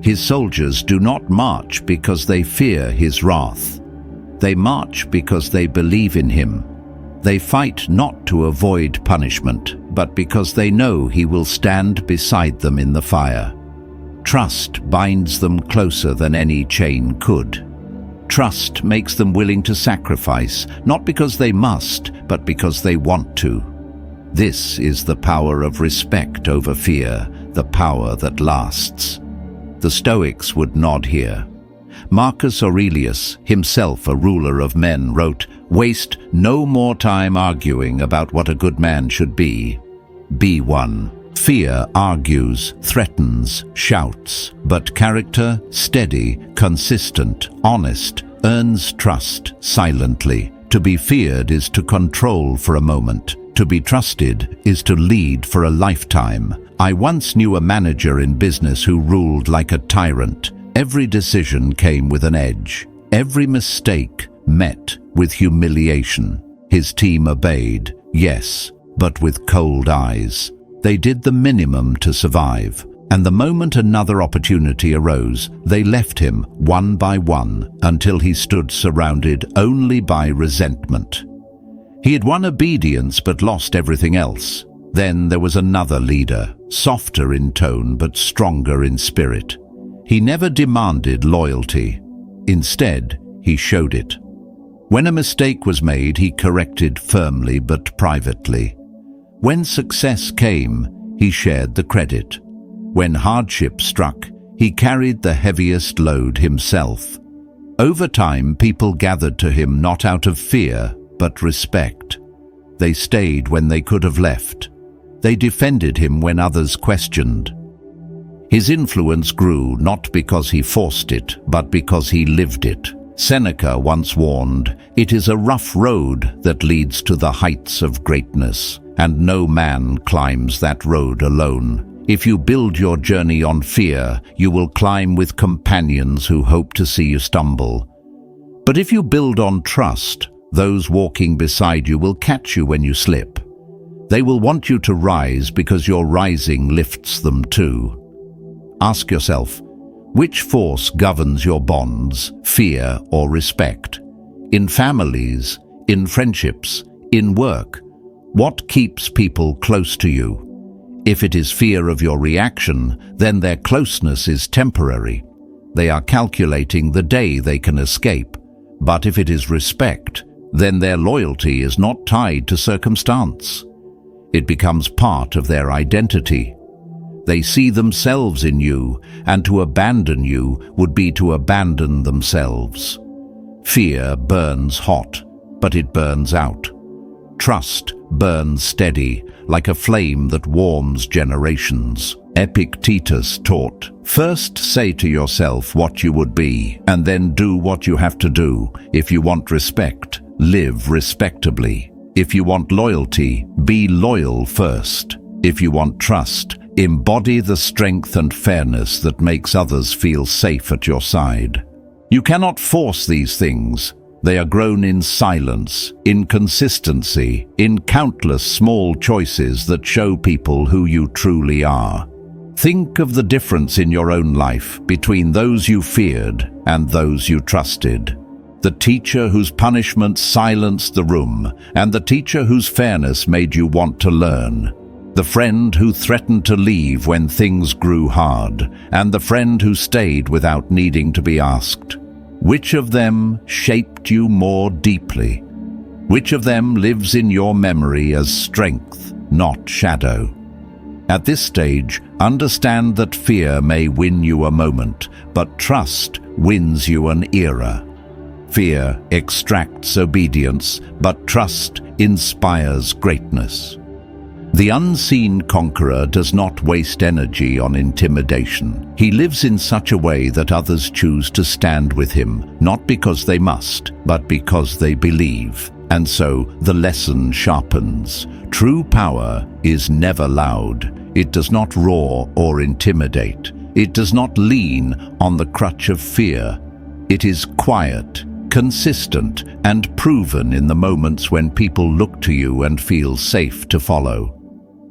His soldiers do not march because they fear his wrath. They march because they believe in him. They fight not to avoid punishment, but because they know he will stand beside them in the fire. Trust binds them closer than any chain could. Trust makes them willing to sacrifice, not because they must, but because they want to. This is the power of respect over fear, the power that lasts. The Stoics would nod here. Marcus Aurelius, himself a ruler of men, wrote, "Waste no more time arguing about what a good man should be. Be one." Fear argues, threatens, shouts, but character, steady, consistent, honest, earns trust silently. To be feared is to control for a moment. To be trusted is to lead for a lifetime. I once knew a manager in business who ruled like a tyrant. Every decision came with an edge. Every mistake met with humiliation. His team obeyed, yes, but with cold eyes. They did the minimum to survive, and the moment another opportunity arose, they left him one by one until he stood surrounded only by resentment. He had won obedience but lost everything else. Then there was another leader, softer in tone but stronger in spirit. He never demanded loyalty. Instead, he showed it. When a mistake was made, he corrected firmly but privately. When success came, he shared the credit. When hardship struck, he carried the heaviest load himself. Over time, people gathered to him not out of fear, but respect. They stayed when they could have left. They defended him when others questioned. His influence grew not because he forced it, but because he lived it. Seneca once warned, "It is a rough road that leads to the heights of greatness, and no man climbs that road alone. If you build your journey on fear, you will climb with companions who hope to see you stumble. But if you build on trust, those walking beside you will catch you when you slip. They will want you to rise because your rising lifts them too." Ask yourself, which force governs your bonds, fear or respect? In families, in friendships, in work, what keeps people close to you? If it is fear of your reaction, then their closeness is temporary. They are calculating the day they can escape. But if it is respect, then their loyalty is not tied to circumstance. It becomes part of their identity. They see themselves in you, and to abandon you would be to abandon themselves. Fear burns hot, but it burns out. Trust burns steady, like a flame that warms generations. Epictetus taught, "First say to yourself what you would be, and then do what you have to do. If you want respect, live respectably. If you want loyalty, be loyal first. If you want trust, embody the strength and fairness that makes others feel safe at your side." You cannot force these things. They are grown in silence, in consistency, in countless small choices that show people who you truly are. Think of the difference in your own life between those you feared and those you trusted. The teacher whose punishment silenced the room, and the teacher whose fairness made you want to learn. The friend who threatened to leave when things grew hard, and the friend who stayed without needing to be asked. Which of them shaped you more deeply? Which of them lives in your memory as strength, not shadow? At this stage, understand that fear may win you a moment, but trust wins you an era. Fear extracts obedience, but trust inspires greatness. The unseen conqueror does not waste energy on intimidation. He lives in such a way that others choose to stand with him, not because they must, but because they believe. And so the lesson sharpens. True power is never loud. It does not roar or intimidate. It does not lean on the crutch of fear. It is quiet, consistent, and proven in the moments when people look to you and feel safe to follow.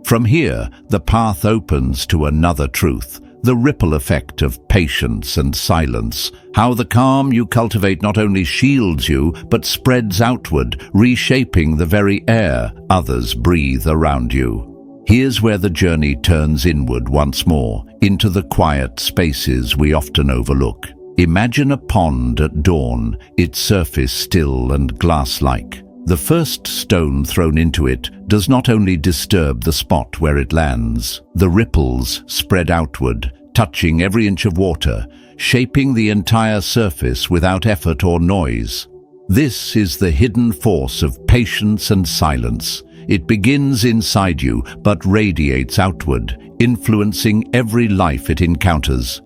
From here, the path opens to another truth, the ripple effect of patience and silence, how the calm you cultivate not only shields you, but spreads outward, reshaping the very air others breathe around you. Here's where the journey turns inward once more, into the quiet spaces we often overlook. Imagine a pond at dawn, its surface still and glass-like. The first stone thrown into it does not only disturb the spot where it lands. The ripples spread outward, touching every inch of water, shaping the entire surface without effort or noise. This is the hidden force of patience and silence. It begins inside you, but radiates outward, influencing every life it encounters.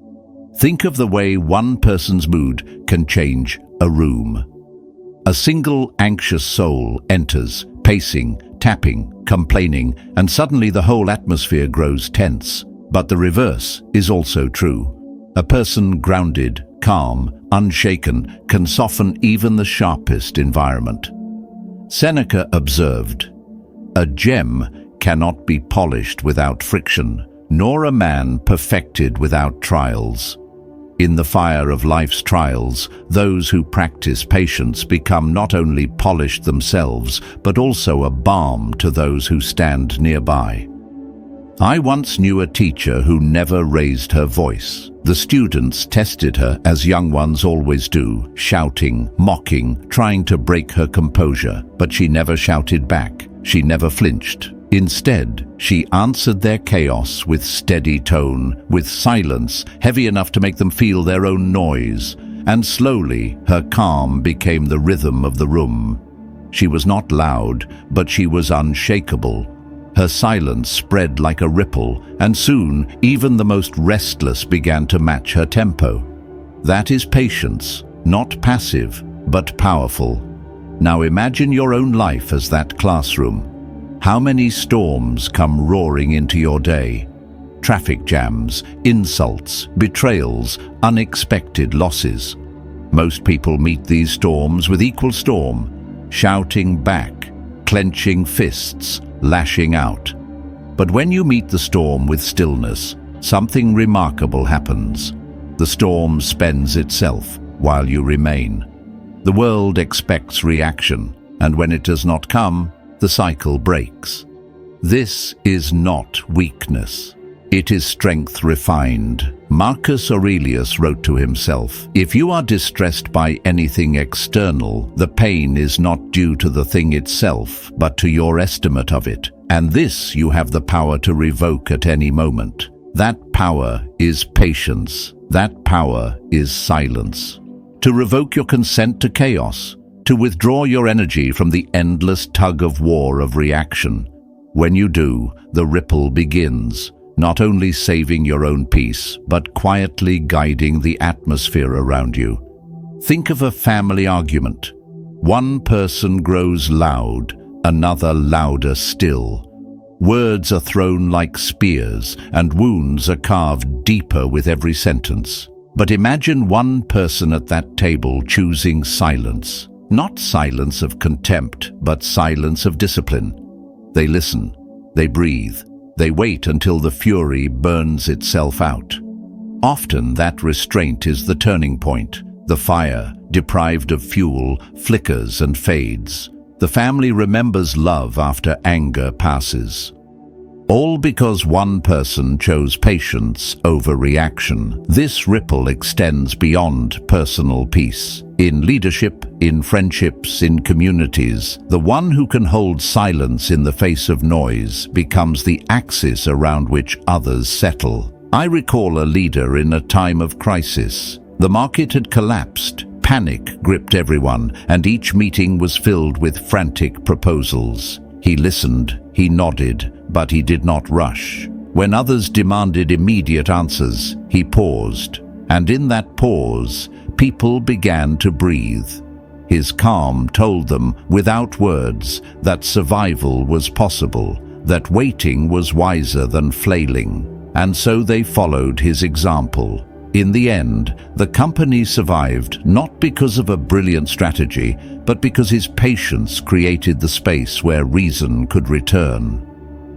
Think of the way one person's mood can change a room. A single anxious soul enters, pacing, tapping, complaining, and suddenly the whole atmosphere grows tense. But the reverse is also true. A person grounded, calm, unshaken can soften even the sharpest environment. Seneca observed, "A gem cannot be polished without friction, nor a man perfected without trials." In the fire of life's trials, those who practice patience become not only polished themselves, but also a balm to those who stand nearby. I once knew a teacher who never raised her voice. The students tested her, as young ones always do, shouting, mocking, trying to break her composure. But she never shouted back. She never flinched. Instead, she answered their chaos with steady tone, with silence heavy enough to make them feel their own noise, and slowly her calm became the rhythm of the room. She was not loud, but she was unshakable. Her silence spread like a ripple, and soon even the most restless began to match her tempo. That is patience, not passive, but powerful. Now imagine your own life as that classroom. How many storms come roaring into your day? Traffic jams, insults, betrayals, unexpected losses. Most people meet these storms with equal storm, shouting back, clenching fists, lashing out. But when you meet the storm with stillness, something remarkable happens. The storm spends itself while you remain. The world expects reaction, and when it does not come, the cycle breaks. This is not weakness. It is strength refined. Marcus Aurelius wrote to himself, "If you are distressed by anything external, the pain is not due to the thing itself, but to your estimate of it. And this you have the power to revoke at any moment. That power is patience. That power is silence. To revoke your consent to chaos, to withdraw your energy from the endless tug-of-war of reaction. When you do, the ripple begins, not only saving your own peace, but quietly guiding the atmosphere around you. Think of a family argument. One person grows loud, another louder still. Words are thrown like spears, and wounds are carved deeper with every sentence. But imagine one person at that table choosing silence. Not silence of contempt, but silence of discipline. They listen, they breathe, they wait until the fury burns itself out. Often that restraint is the turning point. The fire, deprived of fuel, flickers and fades. The family remembers love after anger passes. All because one person chose patience over reaction. This ripple extends beyond personal peace. In leadership, in friendships, in communities, the one who can hold silence in the face of noise becomes the axis around which others settle. I recall a leader in a time of crisis. The market had collapsed. Panic gripped everyone, and each meeting was filled with frantic proposals. He listened, he nodded, but he did not rush. When others demanded immediate answers, he paused. And in that pause, people began to breathe. His calm told them, without words, that survival was possible, that waiting was wiser than flailing. And so they followed his example. In the end, the company survived not because of a brilliant strategy, but because his patience created the space where reason could return.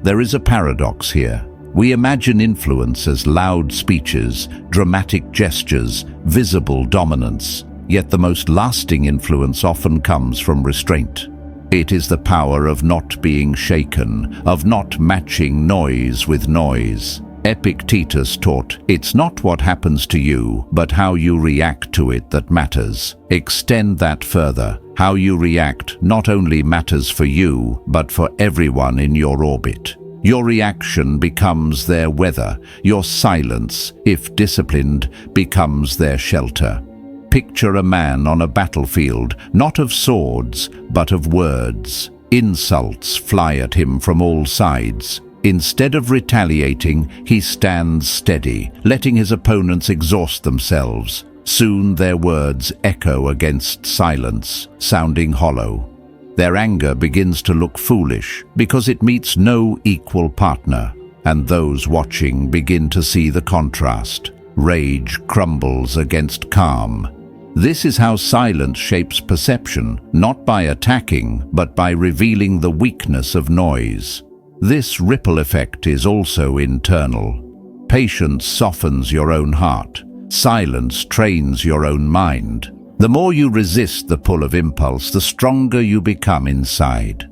There is a paradox here. We imagine influence as loud speeches, dramatic gestures, visible dominance, yet the most lasting influence often comes from restraint. It is the power of not being shaken, of not matching noise with noise. Epictetus taught, "It's not what happens to you, but how you react to it that matters." Extend that further. How you react not only matters for you, but for everyone in your orbit. Your reaction becomes their weather. Your silence, if disciplined, becomes their shelter. Picture a man on a battlefield, not of swords, but of words. Insults fly at him from all sides. Instead of retaliating, he stands steady, letting his opponents exhaust themselves. Soon their words echo against silence, sounding hollow. Their anger begins to look foolish because it meets no equal partner, and those watching begin to see the contrast. Rage crumbles against calm. This is how silence shapes perception, not by attacking, but by revealing the weakness of noise. This ripple effect is also internal. Patience softens your own heart. Silence trains your own mind. The more you resist the pull of impulse, the stronger you become inside.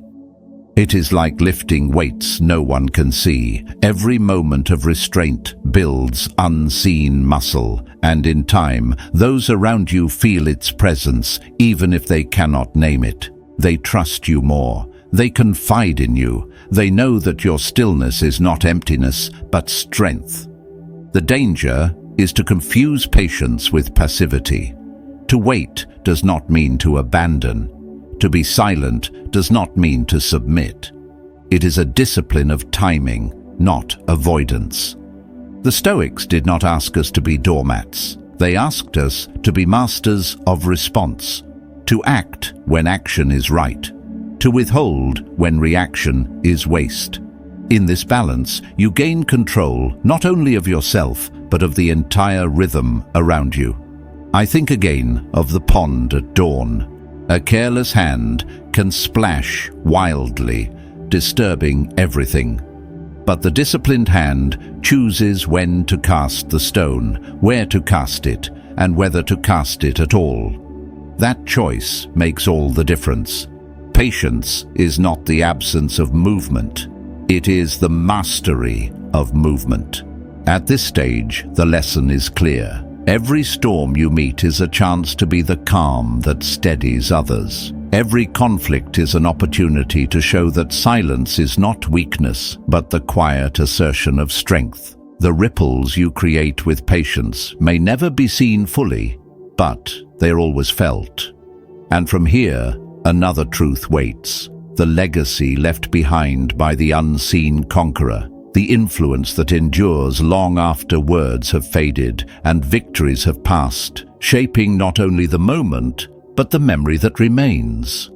It is like lifting weights no one can see. Every moment of restraint builds unseen muscle, and in time, those around you feel its presence, even if they cannot name it. They trust you more. They confide in you. They know that your stillness is not emptiness, but strength. The danger is to confuse patience with passivity. To wait does not mean to abandon. To be silent does not mean to submit. It is a discipline of timing, not avoidance. The Stoics did not ask us to be doormats. They asked us to be masters of response, to act when action is right, to withhold when reaction is waste. In this balance, you gain control not only of yourself, but of the entire rhythm around you. I think again of the pond at dawn. A careless hand can splash wildly, disturbing everything. But the disciplined hand chooses when to cast the stone, where to cast it, and whether to cast it at all. That choice makes all the difference. Patience is not the absence of movement. It is the mastery of movement. At this stage, the lesson is clear. Every storm you meet is a chance to be the calm that steadies others. Every conflict is an opportunity to show that silence is not weakness, but the quiet assertion of strength. The ripples you create with patience may never be seen fully, but they're always felt. And from here, another truth waits: the legacy left behind by the unseen conqueror, the influence that endures long after words have faded and victories have passed, shaping not only the moment, but the memory that remains.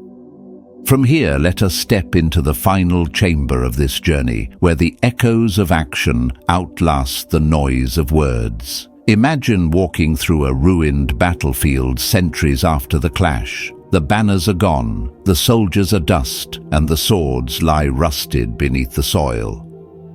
From here, let us step into the final chamber of this journey, where the echoes of action outlast the noise of words. Imagine walking through a ruined battlefield centuries after the clash. The banners are gone, the soldiers are dust, and the swords lie rusted beneath the soil.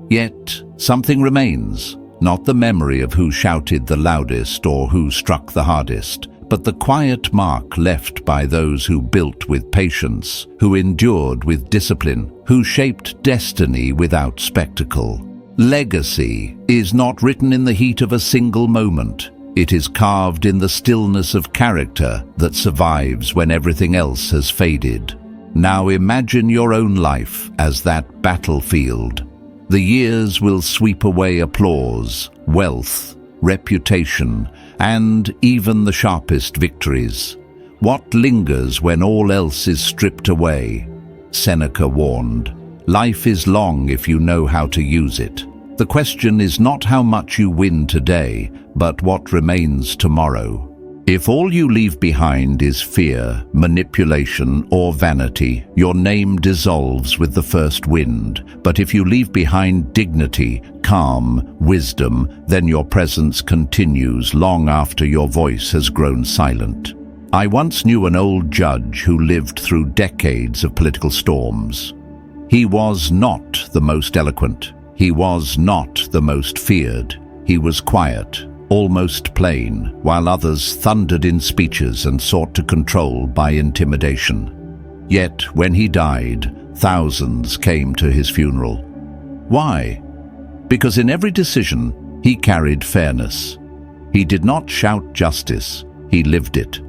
Yet, something remains, not the memory of who shouted the loudest or who struck the hardest, but the quiet mark left by those who built with patience, who endured with discipline, who shaped destiny without spectacle. Legacy is not written in the heat of a single moment. It is carved in the stillness of character that survives when everything else has faded. Now imagine your own life as that battlefield. The years will sweep away applause, wealth, reputation, and even the sharpest victories. What lingers when all else is stripped away? Seneca warned, "Life is long if you know how to use it." The question is not how much you win today, but what remains tomorrow. If all you leave behind is fear, manipulation, or vanity, your name dissolves with the first wind. But if you leave behind dignity, calm, wisdom, then your presence continues long after your voice has grown silent. I once knew an old judge who lived through decades of political storms. He was not the most eloquent. He was not the most feared. He was quiet, almost plain, while others thundered in speeches and sought to control by intimidation. Yet, when he died, thousands came to his funeral. Why? Because in every decision, he carried fairness. He did not shout justice, he lived it.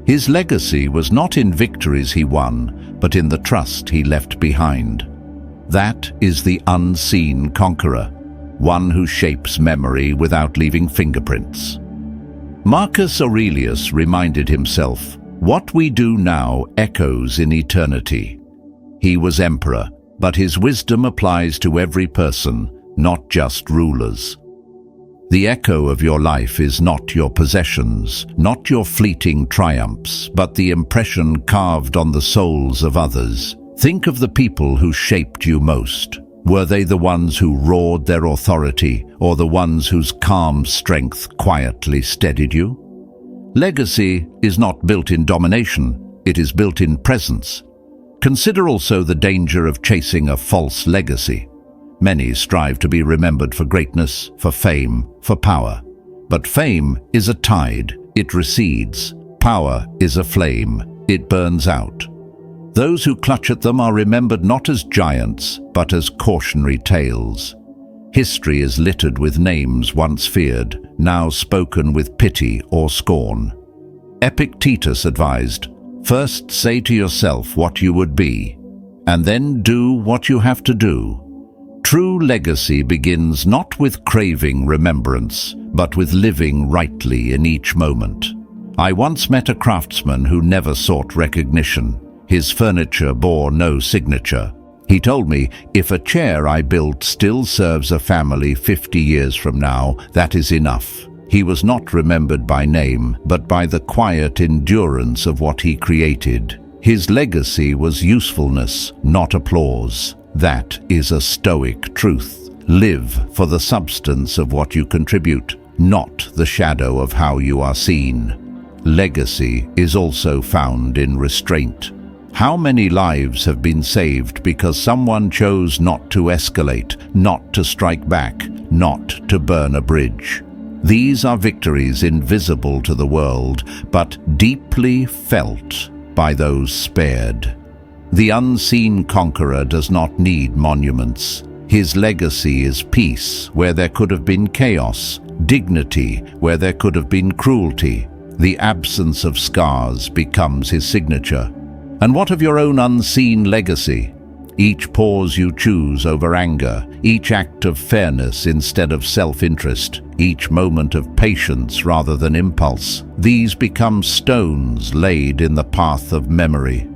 His legacy was not in victories he won, but in the trust he left behind. That is the unseen conqueror, one who shapes memory without leaving fingerprints. Marcus Aurelius reminded himself, "What we do now echoes in eternity." He was emperor, but his wisdom applies to every person, not just rulers. The echo of your life is not your possessions, not your fleeting triumphs, but the impression carved on the souls of others. Think of the people who shaped you most. Were they the ones who roared their authority, or the ones whose calm strength quietly steadied you? Legacy is not built in domination, it is built in presence. Consider also the danger of chasing a false legacy. Many strive to be remembered for greatness, for fame, for power. But fame is a tide, it recedes. Power is a flame, it burns out. Those who clutch at them are remembered not as giants, but as cautionary tales. History is littered with names once feared, now spoken with pity or scorn. Epictetus advised, "First say to yourself what you would be, and then do what you have to do." True legacy begins not with craving remembrance, but with living rightly in each moment. I once met a craftsman who never sought recognition. His furniture bore no signature. He told me, "If a chair I built still serves a family 50 years from now, that is enough." He was not remembered by name, but by the quiet endurance of what he created. His legacy was usefulness, not applause. That is a Stoic truth. Live for the substance of what you contribute, not the shadow of how you are seen. Legacy is also found in restraint. How many lives have been saved because someone chose not to escalate, not to strike back, not to burn a bridge? These are victories invisible to the world, but deeply felt by those spared. The unseen conqueror does not need monuments. His legacy is peace where there could have been chaos, dignity where there could have been cruelty. The absence of scars becomes his signature. And what of your own unseen legacy? Each pause you choose over anger, each act of fairness instead of self-interest, each moment of patience rather than impulse, these become stones laid in the path of memory.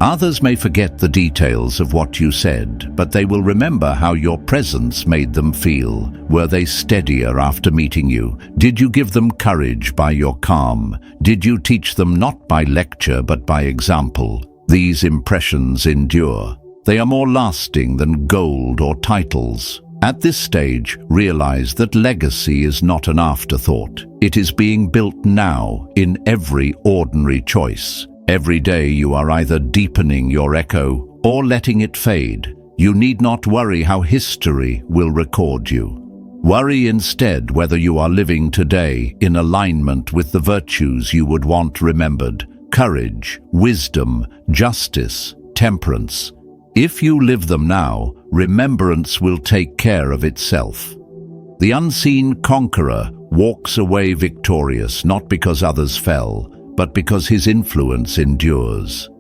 Others may forget the details of what you said, but they will remember how your presence made them feel. Were they steadier after meeting you? Did you give them courage by your calm? Did you teach them not by lecture but by example? These impressions endure. They are more lasting than gold or titles. At this stage, realize that legacy is not an afterthought. It is being built now in every ordinary choice. Every day you are either deepening your echo or letting it fade. You need not worry how history will record you. Worry instead whether you are living today in alignment with the virtues you would want remembered: courage, wisdom, justice, temperance. If you live them now, remembrance will take care of itself. The unseen conqueror walks away victorious not because others fell, but because his influence endures.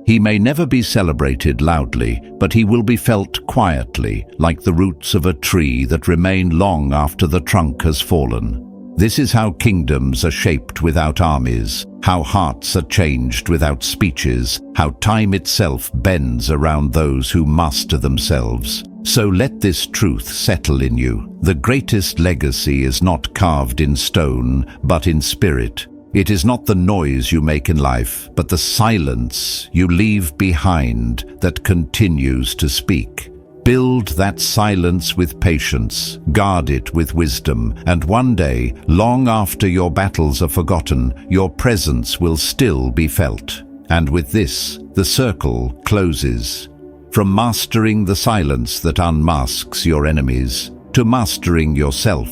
He may never be celebrated loudly, but he will be felt quietly, like the roots of a tree that remain long after the trunk has fallen. This is how kingdoms are shaped without armies, how hearts are changed without speeches, how time itself bends around those who master themselves. So let this truth settle in you. The greatest legacy is not carved in stone, but in spirit. It is not the noise you make in life, but the silence you leave behind that continues to speak. Build that silence with patience, guard it with wisdom, and one day, long after your battles are forgotten, your presence will still be felt. And with this, the circle closes. From mastering the silence that unmasks your enemies, to mastering yourself,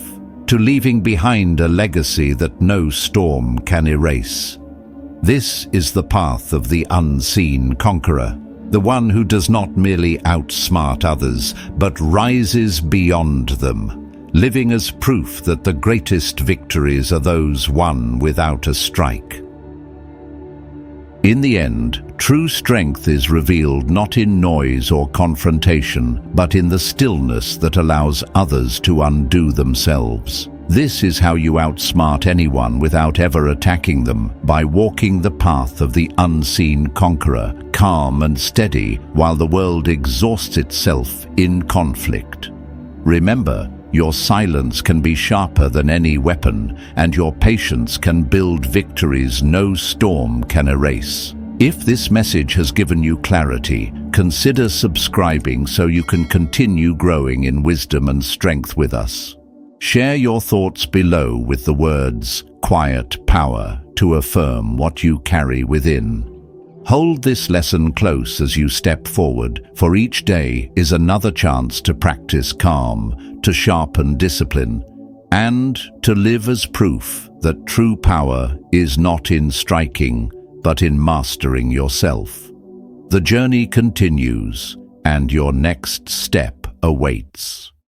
to leaving behind a legacy that no storm can erase. This is the path of the unseen conqueror. The one who does not merely outsmart others, but rises beyond them, living as proof that the greatest victories are those won without a strike. In the end, true strength is revealed not in noise or confrontation, but in the stillness that allows others to undo themselves. This is how you outsmart anyone without ever attacking them, by walking the path of the unseen conqueror, calm and steady while the world exhausts itself in conflict. Remember, your silence can be sharper than any weapon, and your patience can build victories no storm can erase. If this message has given you clarity, consider subscribing so you can continue growing in wisdom and strength with us. Share your thoughts below with the words "quiet power" to affirm what you carry within. Hold this lesson close as you step forward, for each day is another chance to practice calm, to sharpen discipline, and to live as proof that true power is not in striking, but in mastering yourself. The journey continues, and your next step awaits.